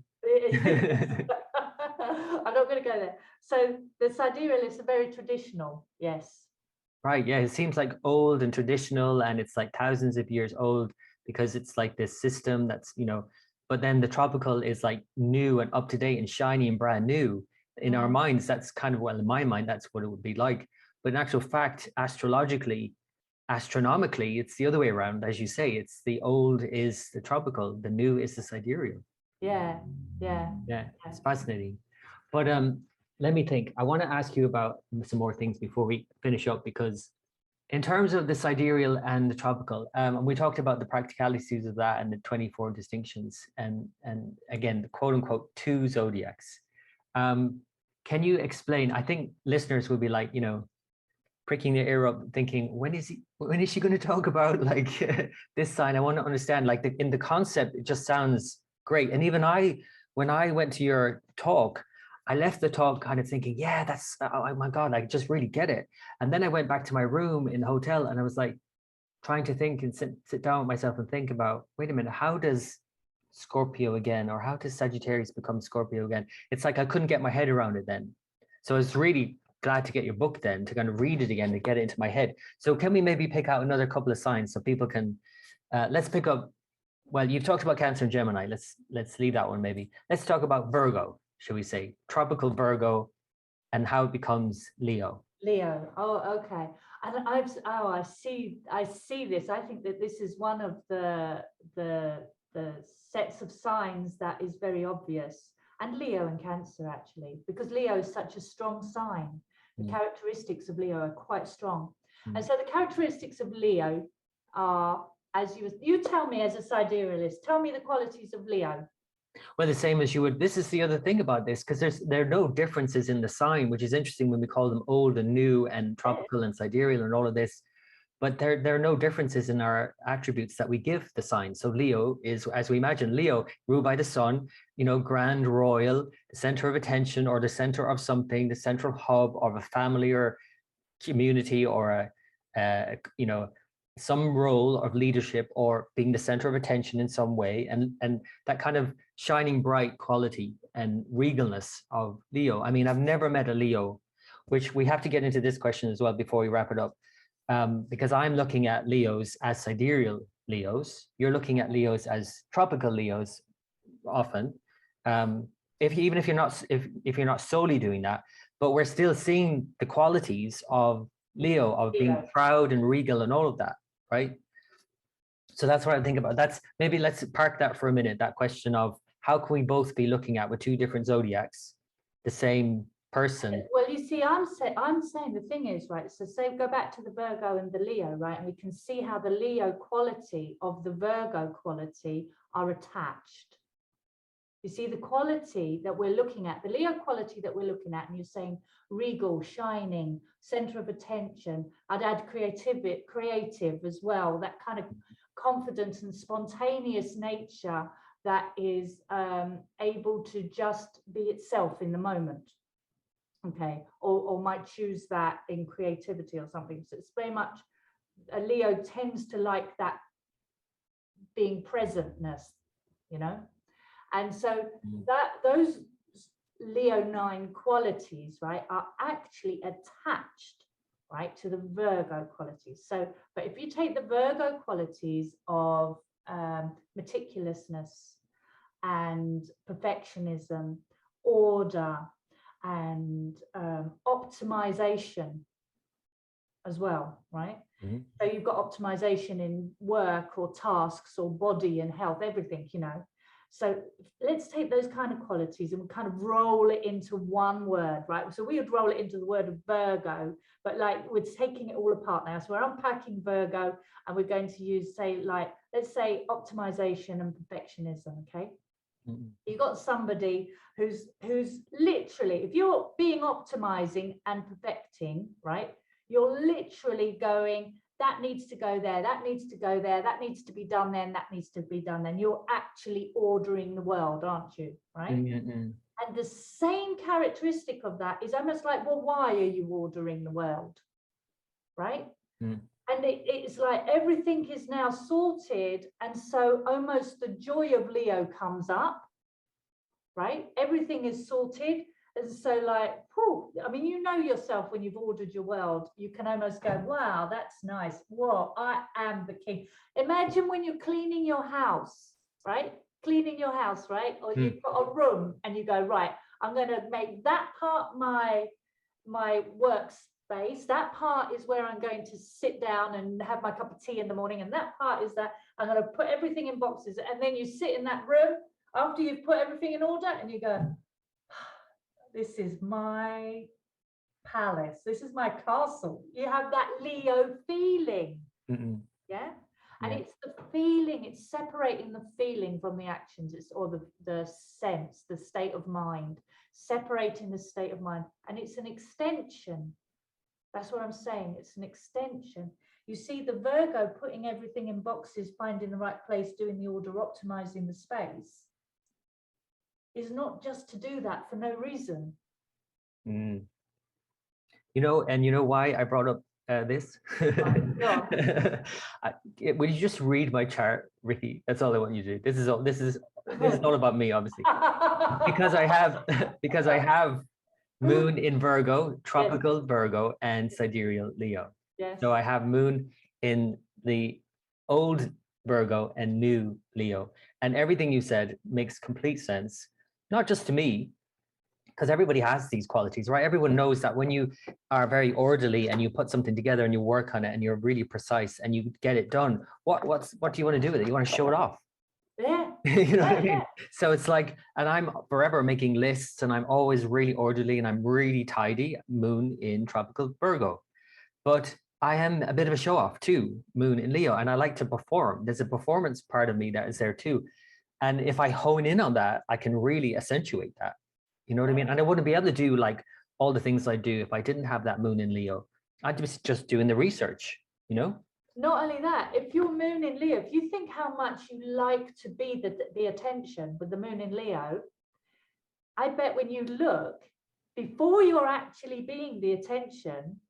I'm not going to go there. So the sidereal is very traditional. Yes. Right. Yeah. It seems like old and traditional, and it's like thousands of years old, because it's like this system that's, you know. But then the tropical is like new and up to date and shiny and brand new. In our minds, that's kind of, well, in my mind, that's what it would be like. But in actual fact, astrologically, astronomically, it's the other way around. As you say, it's the old is the tropical, the new is the sidereal. Yeah. It's fascinating. But let me think. I want to ask you about some more things before we finish up, because in terms of the sidereal and the tropical, and we talked about the practicalities of that and the 24 distinctions, and again, the quote unquote 2 zodiacs. Can you explain? I think listeners will be like, you know, pricking their ear up, thinking, when is she going to talk about like this sign? I want to understand. Like in the concept, it just sounds great. And even when I went to your talk, I left the talk kind of thinking, yeah, that's, oh my God, I just really get it. And then I went back to my room in the hotel, and I was like trying to think and sit down with myself and think about, wait a minute, how does Scorpio again, or how does Sagittarius become Scorpio again? It's like I couldn't get my head around it then. So I was really glad to get your book then, to kind of read it again, to get it into my head. So can we maybe pick out another couple of signs so people can, let's pick up, well, you've talked about Cancer and Gemini. Let's leave that one maybe. Let's talk about Virgo, shall we say, tropical Virgo, and how it becomes Leo. Leo. Oh, okay. And I see this. I think that this is one of the sets of signs that is very obvious. And Leo and Cancer, actually, because Leo is such a strong sign. The characteristics of Leo are quite strong. And so the characteristics of Leo are, as you tell me as a siderealist, tell me the qualities of Leo. Well, the same as you would. This is the other thing about this, because there are no differences in the sign, which is interesting when we call them old and new and tropical and sidereal and all of this. But there are no differences in our attributes that we give the sign. So Leo is, as we imagine, Leo ruled by the sun, you know, grand, royal, the center of attention or the center of something, the central hub of a family or community or you know, some role of leadership or being the center of attention in some way, and that kind of shining bright quality and regalness of Leo. I mean, I've never met a Leo, which we have to get into this question as well before we wrap it up, because I'm looking at Leos as sidereal Leos. You're looking at Leos as tropical Leos often. Even if you're not solely doing that, but we're still seeing the qualities of Leo, of being proud and regal and all of that, right? So that's what I think about. That's, maybe let's park that for a minute, that question of how can we both be looking at, with two different zodiacs, the same person? Well, you see, I'm saying the thing is, right, so say go back to the Virgo and the Leo, right, and we can see how the Leo quality of the Virgo quality are attached. You see the quality that we're looking at, the Leo quality that we're looking at, and you're saying regal, shining, center of attention. I'd add creative as well, that kind of confident and spontaneous nature that is able to just be itself in the moment. Okay, or might choose that in creativity or something. So it's very much, a Leo tends to like that being presentness, you know. And so that those Leo 9 qualities, right, are actually attached, right, to the Virgo qualities. So, but if you take the Virgo qualities of meticulousness and perfectionism, order, and optimization as well, right? So you've got optimization in work or tasks or body and health, everything, you know. So let's take those kind of qualities and we kind of roll it into one word, right? So we would roll it into the word of Virgo, but like we're taking it all apart now. So we're unpacking Virgo and we're going to use, say, like, let's say optimization and perfectionism, okay? You've got somebody who's literally, if you're being optimizing and perfecting, right, you're literally going, that needs to go there, that needs to go there, that needs to be done then, that needs to be done then. You're actually ordering the world, aren't you? Right? And the same characteristic of that is almost like, well, why are you ordering the world? Right? And it's like everything is now sorted. And so almost the joy of Leo comes up, right? Everything is sorted. And so like, whew, I mean, you know yourself when you've ordered your world, you can almost go, wow, that's nice. Whoa, I am the king. Imagine when you're cleaning your house, right? Cleaning your house, right? Or you've got a room and you go, right, I'm going to make that part my workspace. That part is where I'm going to sit down and have my cup of tea in the morning. And that part is that I'm going to put everything in boxes. And then you sit in that room after you've put everything in order and you go, this is my palace. This is my castle. You have that Leo feeling. Yeah. And it's the feeling, it's separating the feeling from the actions, it's or the sense, the state of mind, separating the state of mind. And it's an extension. That's what I'm saying. It's an extension. You see the Virgo putting everything in boxes, finding the right place, doing the order, optimizing the space, is not just to do that for no reason. You know, and you know why I brought up this? Will you just read my chart, Rikki? That's all I want you to do. This is all about me, obviously, because I have moon in Virgo, Yes, tropical Virgo, and sidereal Leo. yes. So I have moon in the old Virgo and new Leo. And everything you said makes complete sense, not just to me, because everybody has these qualities, right? Everyone knows that when you are very orderly and you put something together and you work on it and you're really precise and you get it done, what do you want to do with it? You want to show it off. Yeah. You know what I Yeah, mean? yeah. So it's like, and I'm forever making lists and I'm always really orderly and I'm really tidy, moon in tropical Virgo. But I am a bit of a show off too, moon in Leo, and I like to perform. There's a performance part of me that is there too. And if I hone in on that, I can really accentuate that. You know what I mean? And I wouldn't be able to do like all the things I do if I didn't have that moon in Leo. I'd just doing the research, you know? Not only that, if your moon in Leo, if you think how much you like to be the attention with the moon in Leo, I bet when you look, before you're actually being the attention,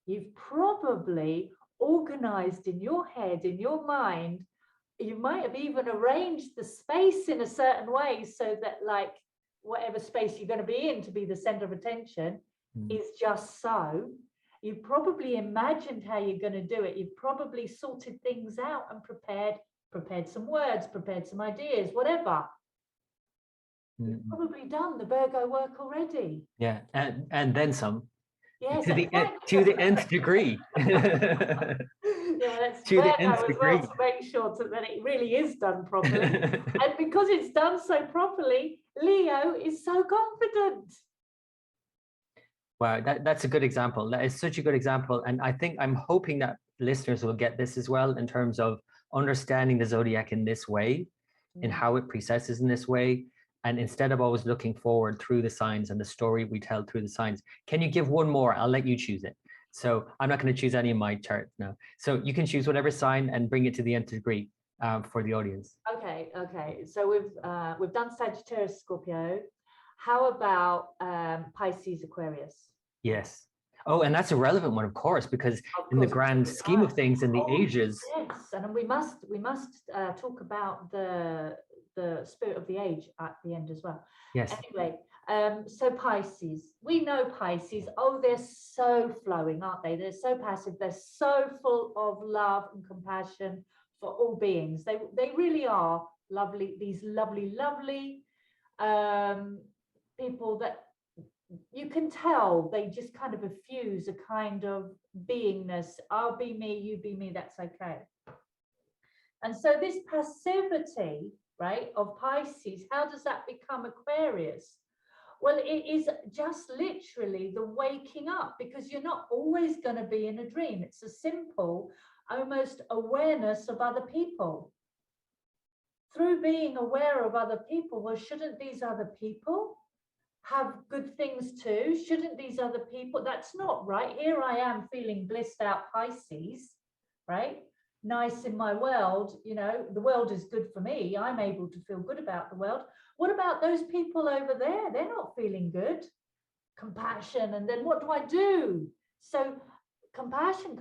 you've probably organized in your head, in your mind, you might have even arranged the space in a certain way so that like whatever space you're going to be in to be the center of attention is just so. You've probably imagined how you're going to do it. You've probably sorted things out and prepared some words, prepared some ideas, whatever. You've probably done the Virgo work already. Yeah, and then some. Yes, To the exactly. to the nth degree. Yeah, that's To the Virgo nth as degree. well, to make sure that it really is done properly. And because it's done so properly, Leo is so confident. Wow, that's a good example. That is such a good example. And I think I'm hoping that listeners will get this as well in terms of understanding the zodiac in this way, in how it precesses in this way. And instead of always looking forward through the signs and the story we tell through the signs, can you give one more? I'll let you choose it. So I'm not going to choose any of my charts now. So you can choose whatever sign and bring it to the nth degree for the audience. Okay. So we've done Sagittarius, Scorpio. How about Pisces, Aquarius? Yes. Oh, and that's a relevant one, of course, because in the grand scheme of things in the ages. Yes, and we must talk about the spirit of the age at the end as well. Yes. Anyway, so Pisces, we know Pisces. Oh, they're so flowing, aren't they? They're so passive. They're so full of love and compassion for all beings. They really are lovely. These lovely people that you can tell they just kind of effuse a kind of beingness. I'll be me, you be me, that's okay. And so this passivity, right, of Pisces, how does that become Aquarius? Well, it is just literally the waking up, because you're not always going to be in a dream. It's a simple, almost awareness of other people. Through being aware of other people, well, shouldn't these other people have good things too? Shouldn't these other people? That's not right. Here I am feeling blissed out Pisces, right? Nice in my world, you know, the world is good for me. I'm able to feel good about the world. What about those people over there? They're not feeling good. Compassion. And then what do I do? So compassion.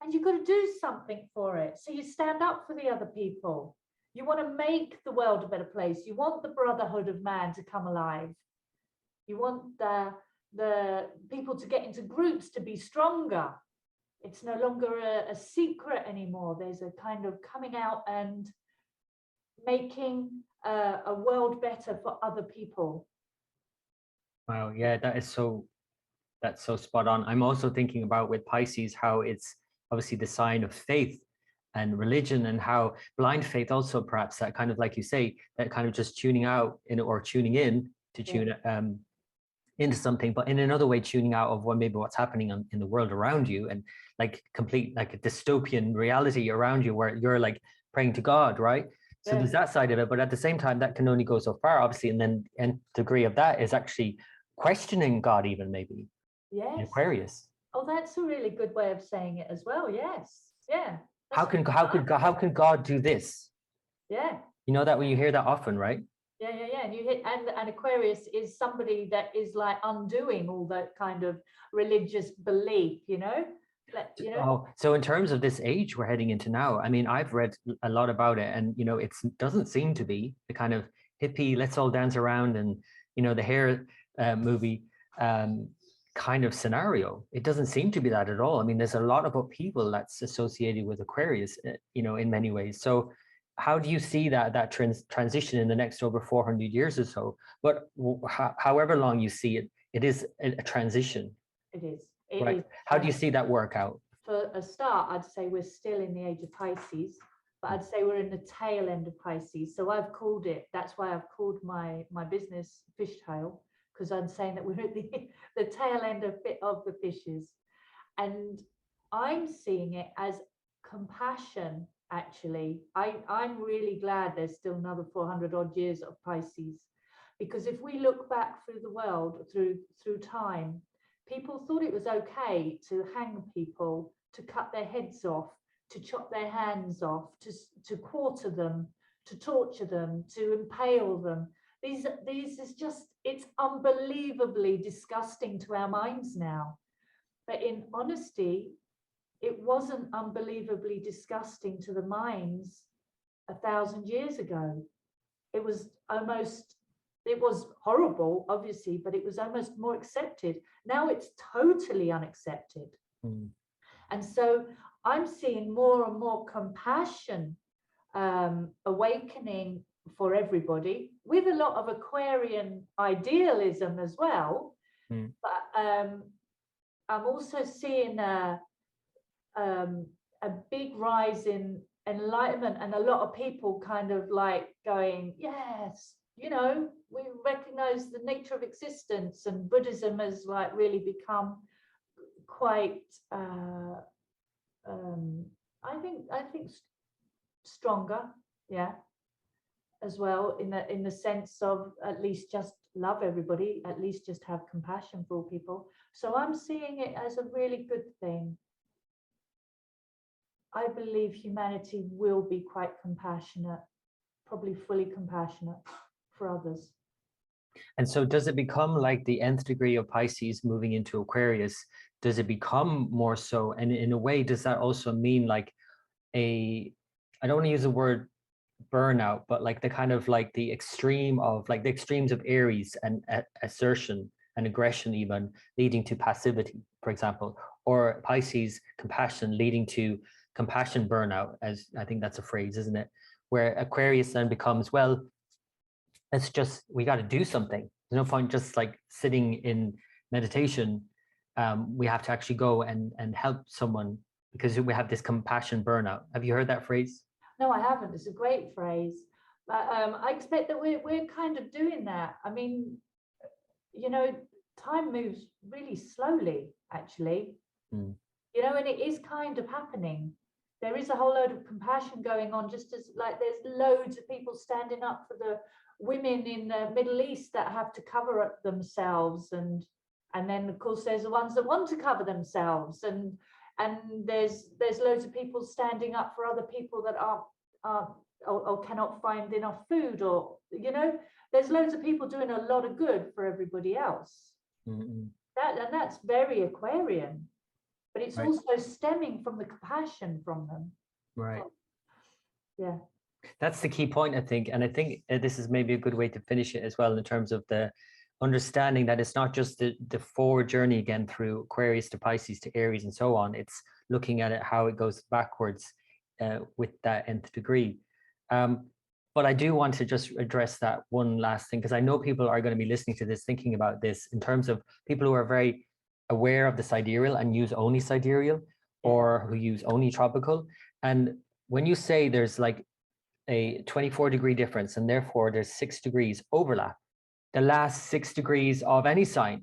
And you've got to do something for it. So you stand up for the other people. You want to make the world a better place. You want the brotherhood of man to come alive. You want the people to get into groups to be stronger. It's no longer a secret anymore. There's a kind of coming out and making a world better for other people. Wow, yeah, that's so spot on. I'm also thinking about with Pisces how it's obviously the sign of faith and religion, and how blind faith also, perhaps, that kind of, like you say, that kind of just tuning out or tuning in to tune into something, but in another way tuning out of maybe what's happening in the world around you, and like complete like a dystopian reality around you where you're like praying to God, right? So there's that side of it, but at the same time that can only go so far, obviously, and then nth degree of that is actually questioning God, even maybe. Yes. Aquarius. Oh, that's a really good way of saying it as well. Yes. Yeah. How can God do this? Yeah. You know that when you hear that often, right? Yeah. And you hit, and Aquarius is somebody that is like undoing all that kind of religious belief, you know. Oh, so in terms of this age we're heading into now, I mean, I've read a lot about it, and it doesn't seem to be the kind of hippie, let's all dance around, and the hair movie kind of scenario. It doesn't seem to be that at all. I mean, there's a lot of upheaval that's associated with Aquarius, in many ways. So how do you see that transition in the next over 400 years or so? But however long you see it, it is a transition. It is. Right. How do you see that work out? For a start, I'd say we're still in the age of Pisces, but I'd say we're in the tail end of Pisces. So I've called it, that's why I've called my business Fishtail, because I'm saying that we're at the tail end of the fishes. And I'm seeing it as compassion, actually. I'm really glad there's still another 400 odd years of Pisces, because if we look back through the world, through time, people thought it was okay to hang people, to cut their heads off, to chop their hands off, to quarter them, to torture them, to impale them. These is just, it's unbelievably disgusting to our minds now. But in honesty, it wasn't unbelievably disgusting to the minds 1,000 years ago. It was horrible, obviously, but it was almost more accepted. Now it's totally unaccepted. And so I'm seeing more and more compassion awakening for everybody, with a lot of Aquarian idealism as well. But I'm also seeing a big rise in enlightenment, and a lot of people kind of like going, yes, you know, we recognize the nature of existence, and Buddhism has like really become quite I think stronger, yeah, as well, in the sense of at least just love everybody, at least just have compassion for all people. So I'm seeing it as a really good thing. I believe humanity will be quite compassionate, probably fully compassionate for others. And so does it become like the nth degree of Pisces moving into Aquarius? Does it become more so? And in a way, does that also mean like I don't want to use the word burnout, but like the kind of like the extreme of like the extremes of Aries and assertion and aggression, even leading to passivity, for example, or Pisces compassion leading to compassion burnout, as I think that's a phrase, isn't it? Where Aquarius then becomes, well, we got to do something. There's no point just like sitting in meditation. We have to actually go and help someone, because we have this compassion burnout. Have you heard that phrase? No, I haven't. It's a great phrase. But I expect that we're kind of doing that. I mean, you know, time moves really slowly, actually. You know, and it is kind of happening. There is a whole load of compassion going on, just as like there's loads of people standing up for the women in the Middle East that have to cover up themselves, and then of course there's the ones that want to cover themselves, and there's loads of people standing up for other people that aren't or cannot find enough food, or you know, there's loads of people doing a lot of good for everybody else. That's very Aquarian, but it's also stemming from the compassion from them. Right. Yeah. That's the key point, I think. And I think this is maybe a good way to finish it as well, in terms of the understanding that it's not just the forward journey again through Aquarius to Pisces to Aries and so on. It's looking at it how it goes backwards with that nth degree. But I do want to just address that one last thing, because I know people are going to be listening to this, thinking about this in terms of people who are very aware of the sidereal and use only sidereal, or who use only tropical. And when you say there's like a 24-degree difference, and therefore there's 6 degrees overlap, the last 6 degrees of any sign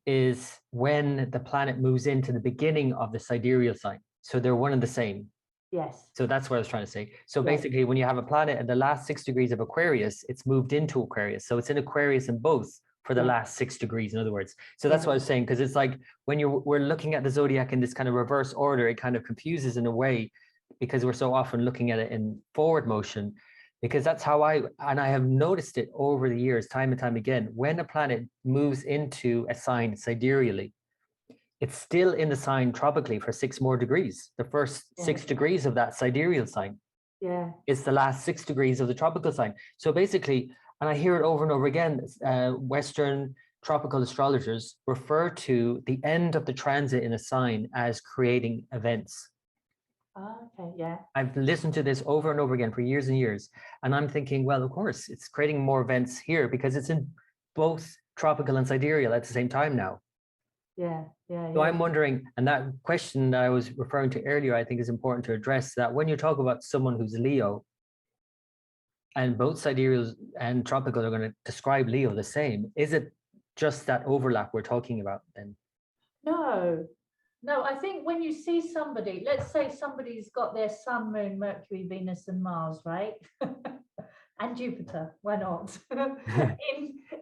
is when the planet moves into the beginning of the sidereal sign. So they're one and the same. Yes. So that's what I was trying to say. So basically, when you have a planet at the last 6 degrees of Aquarius, it's moved into Aquarius. So it's in Aquarius in both for the last 6 degrees, in other words. So that's what I was saying, because it's like when we're looking at the zodiac in this kind of reverse order, it kind of confuses in a way, because we're so often looking at it in forward motion. Because that's how I have noticed it over the years, time and time again, when a planet moves into a sign sidereally, it's still in the sign tropically for 6 more degrees. The first 6 degrees of that sidereal sign is the last 6 degrees of the tropical sign. So basically, And I hear it over and over again. Western tropical astrologers refer to the end of the transit in a sign as creating events. Okay, yeah. I've listened to this over and over again for years and years. And I'm thinking, well, of course, it's creating more events here because it's in both tropical and sidereal at the same time now. Yeah, yeah, So yeah. I'm wondering, and that question that I was referring to earlier, I think is important to address, that when you talk about someone who's Leo, and both sidereal and tropical are going to describe Leo the same, is it just that overlap we're talking about then? No, no, I think when you see somebody, let's say somebody's got their sun, moon, Mercury, Venus, and Mars, right? And Jupiter, why not?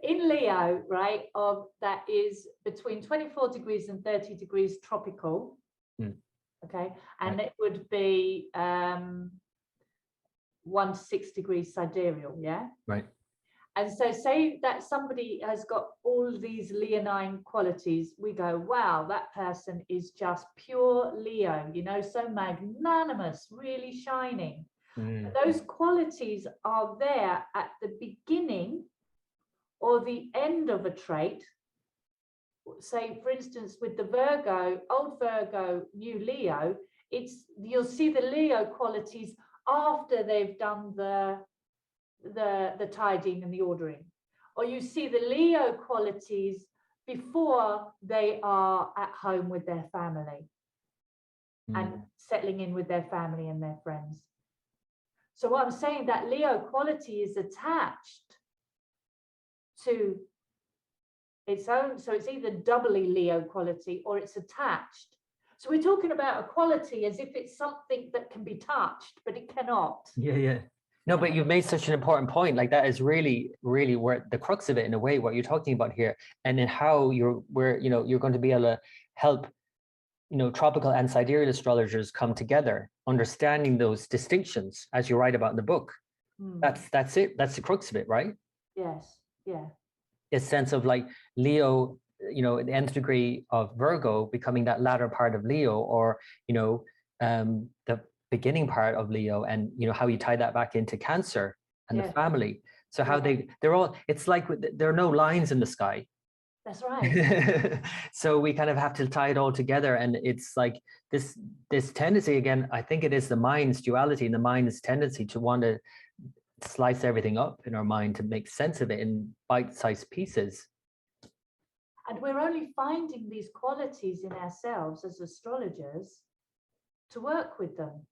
in Leo, right, of that is between 24 degrees and 30 degrees tropical. Okay, and Right. it would be 1 to 6 degrees sidereal, yeah? Right. And so say that somebody has got all these leonine qualities, we go, wow, that person is just pure Leo, you know, so magnanimous, really shining. Those qualities are there at the beginning or the end of a trait. Say, for instance, with the Virgo, old Virgo, new Leo, you'll see the Leo qualities after they've done the tidying and the ordering, or you see the Leo qualities before they are at home with their family and settling in with their family and their friends. So what I'm saying, that Leo quality is attached to its own, so it's either doubly Leo quality or it's attached. So we're talking about a quality as if it's something that can be touched, but it cannot. Yeah. No, but you've made such an important point. Like that is really, really where the crux of it, in a way, what you're talking about here, and in how you're going to be able to help, tropical and sidereal astrologers come together, understanding those distinctions as you write about in the book. That's it. That's the crux of it, right? Yes. Yeah. A sense of like Leo, the nth degree of Virgo becoming that latter part of Leo, or the beginning part of Leo, and how you tie that back into Cancer and the family. So how they're all, it's like there are no lines in the sky. That's right. So we kind of have to tie it all together, and it's like this tendency, again, I think it is the mind's duality and the mind's tendency to want to slice everything up in our mind to make sense of it in bite-sized pieces. And we're only finding these qualities in ourselves as astrologers to work with them.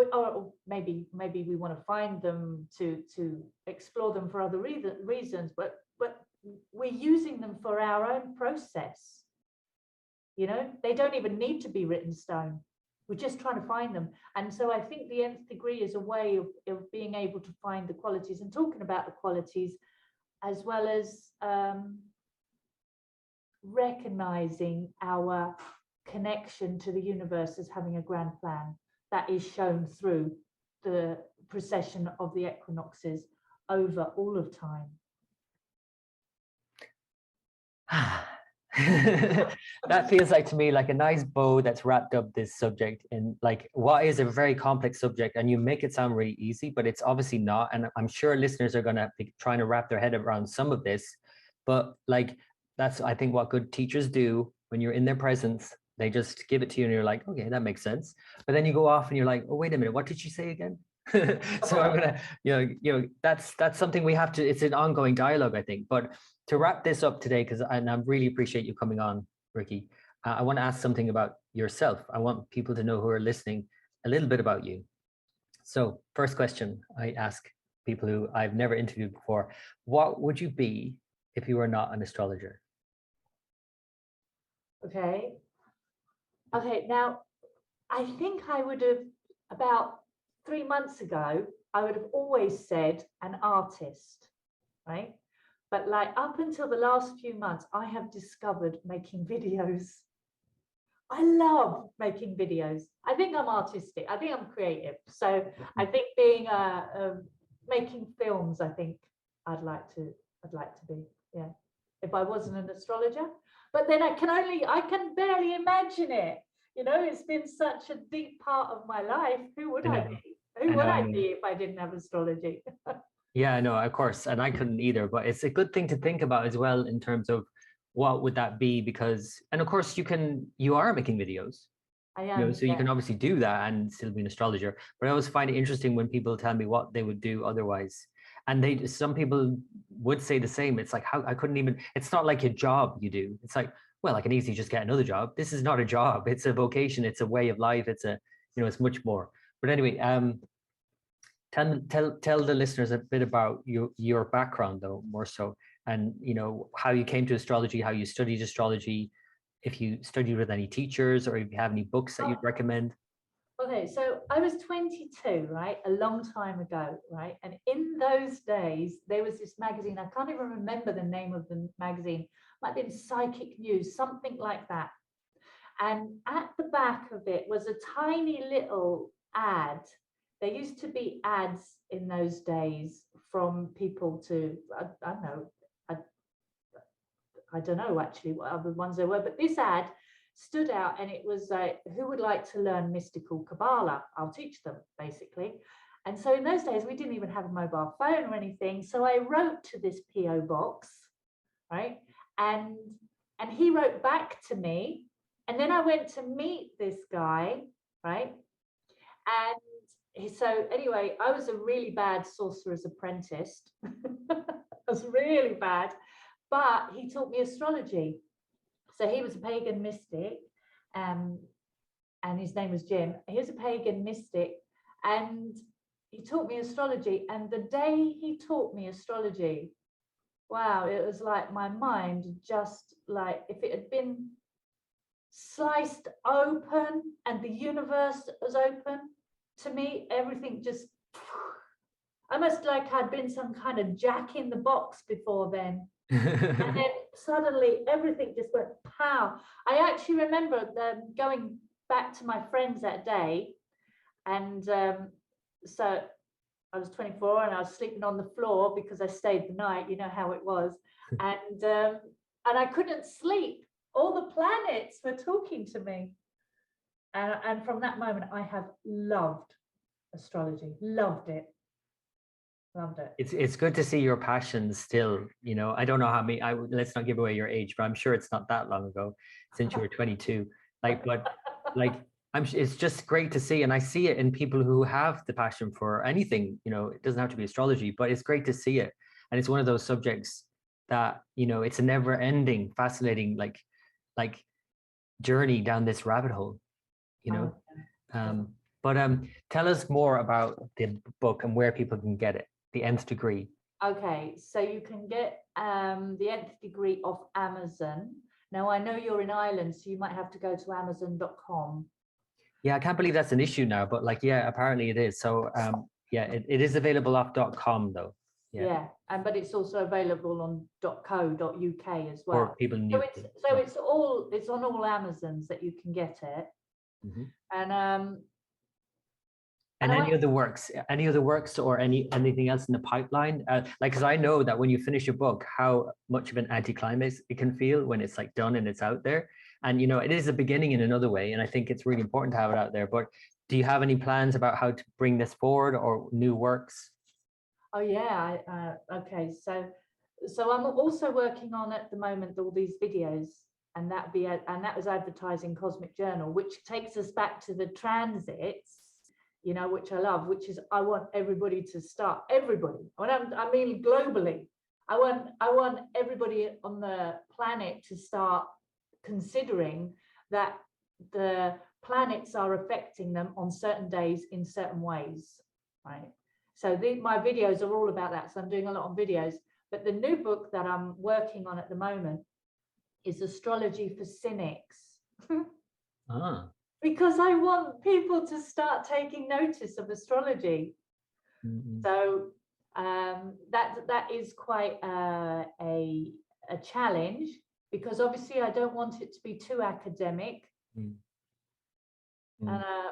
Or maybe we want to find them to explore them for other reasons, but we're using them for our own process. They don't even need to be written stone. We're just trying to find them. And so I think the nth degree is a way of being able to find the qualities and talking about the qualities, as well as recognizing our connection to the universe as having a grand plan that is shown through the precession of the equinoxes over all of time. That feels like, to me, like a nice bow that's wrapped up this subject in like what is a very complex subject, and you make it sound really easy, but it's obviously not. And I'm sure listeners are going to be trying to wrap their head around some of this, but like that's, I think, what good teachers do. When you're in their presence, they just give it to you and you're like, okay, that makes sense. But then you go off and you're like, oh, wait a minute, what did she say again? So I'm gonna, that's something we have to, it's an ongoing dialogue, I think. But to wrap this up today, and I really appreciate you coming on, Rikki, I want to ask something about yourself. I want people to know, who are listening, a little bit about you. So first question I ask people who I've never interviewed before: what would you be if you were not an astrologer? Okay, now I think I would have, about 3 months ago, I would have always said an artist, right? But like up until the last few months, I have discovered making videos. I love making videos. I think I'm artistic. I think I'm creative. So I think being making films, I think I'd like to be. Yeah, if I wasn't an astrologer. But then I can barely imagine it. It's been such a deep part of my life. Who would I be? Who would I be if I didn't have astrology? Yeah, no, of course. And I couldn't either, but it's a good thing to think about as well in terms of what would that be? Because, and of course you are making videos, I you know, am, so you yeah. can obviously do that and still be an astrologer. But I always find it interesting when people tell me what they would do otherwise. And some people would say the same. It's like, how I couldn't even, it's not like a job you do. It's like, well, I can easily just get another job. This is not a job. It's a vocation. It's a way of life. It's much more. But anyway, tell the listeners a bit about your background though, more so, and how you came to astrology, how you studied astrology, if you studied with any teachers, or if you have any books that you'd recommend. Okay, so I was 22, right? A long time ago, right? And in those days, there was this magazine. I can't even remember the name of the magazine. Might have been Psychic News, something like that. And at the back of it was a tiny little ad. There used to be ads in those days from people to, I don't know, I don't know actually what other ones there were, but this ad stood out, and it was who would like to learn mystical Kabbalah? I'll teach them, basically. And so in those days, we didn't even have a mobile phone or anything. So I wrote to this PO box, right? And he wrote back to me. And then I went to meet this guy, right? And so anyway, I was a really bad sorcerer's apprentice. I was really bad, but he taught me astrology. So he was a pagan mystic, and his name was Jim. He was a pagan mystic, and he taught me astrology. And the day he taught me astrology, wow, it was like my mind just like if it had been sliced open and the universe was open to me, everything just almost like I'd been some kind of jack in the box before then. And then suddenly everything just went pow. I actually remember going back to my friends that day, and so I was 24 and I was sleeping on the floor because I stayed the night. You know how it was, and I couldn't sleep. All the planets were talking to me, and from that moment I have loved astrology. Loved it. Loved it. It's good to see your passion still. I don't know how many. Let's not give away your age, but I'm sure it's not that long ago since you were 22. It's just great to see, and I see it in people who have the passion for anything. It doesn't have to be astrology, but it's great to see it, and it's one of those subjects that it's a never-ending, fascinating, like journey down this rabbit hole. But tell us more about the book and where people can get it. The Nth Degree. Okay, so you can get the Nth Degree off Amazon. Now, I know you're in Ireland, so you might have to go to amazon.com. Yeah, I can't believe that's an issue now, but apparently it is. So it is available off .com though. Yeah, but it's also available on .co.uk as well. For people new. It's on all Amazons that you can get it. Mm-hmm. And any other works or anything else in the pipeline? Because I know that when you finish a book, how much of an anticlimax it can feel when it's done and it's out there. And it is a beginning in another way. And I think it's really important to have it out there. But do you have any plans about how to bring this forward or new works? Oh yeah. Okay. So I'm also working on at the moment all these videos, and that was advertising Cosmic Journal, which takes us back to the transits. Which I love, which is I want everybody to start, I mean globally. I want everybody on the planet to start considering that the planets are affecting them on certain days in certain ways, right? So my videos are all about that. So I'm doing a lot of videos, but the new book that I'm working on at the moment is Astrology for Cynics. Because I want people to start taking notice of astrology. Mm-hmm. So that is quite a challenge, because obviously I don't want it to be too academic. Mm-hmm.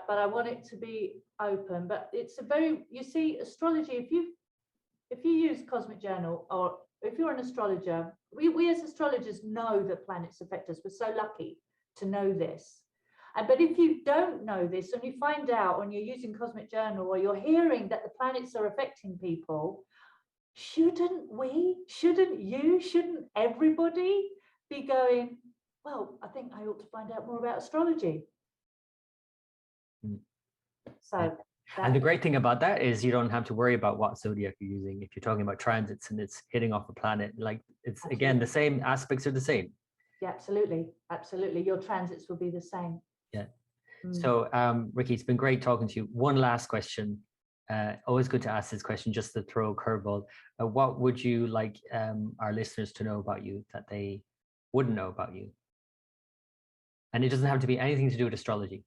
But I want it to be open. But it's astrology, if you use Cosmic Journal, or if you're an astrologer, we as astrologers know that planets affect us. We're so lucky to know this. But if you don't know this, and you find out when you're using Cosmic Journal, or you're hearing that the planets are affecting people, shouldn't you, shouldn't everybody be going, well, I think I ought to find out more about astrology. So and the great thing about that is you don't have to worry about what zodiac you're using. If you're talking about transits and it's hitting off a planet, like it's again, the same aspects are the same. Yeah, absolutely. Your transits will be the same. Yeah. So Rikki, it's been great talking to you. One last question. Always good to ask this question just to throw a curveball. What would you like our listeners to know about you that they wouldn't know about you? And it doesn't have to be anything to do with astrology.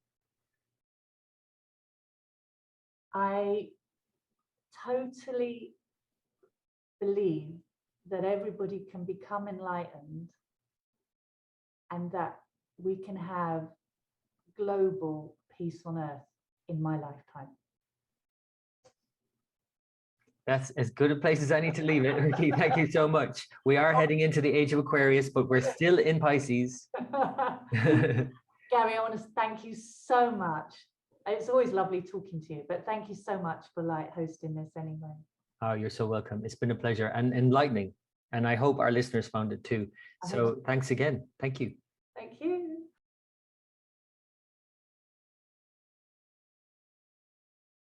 I totally believe that everybody can become enlightened and that we can have global peace on earth in my lifetime. That's as good a place as any to leave it, Rikki. Thank you so much. We are heading into the age of Aquarius, but we're still in Pisces. Gary, I want to thank you so much. It's always lovely talking to you, but thank you so much for hosting this anyway. Oh, you're so welcome. It's been a pleasure and enlightening. And I hope our listeners found it too. So thanks again. Thank you.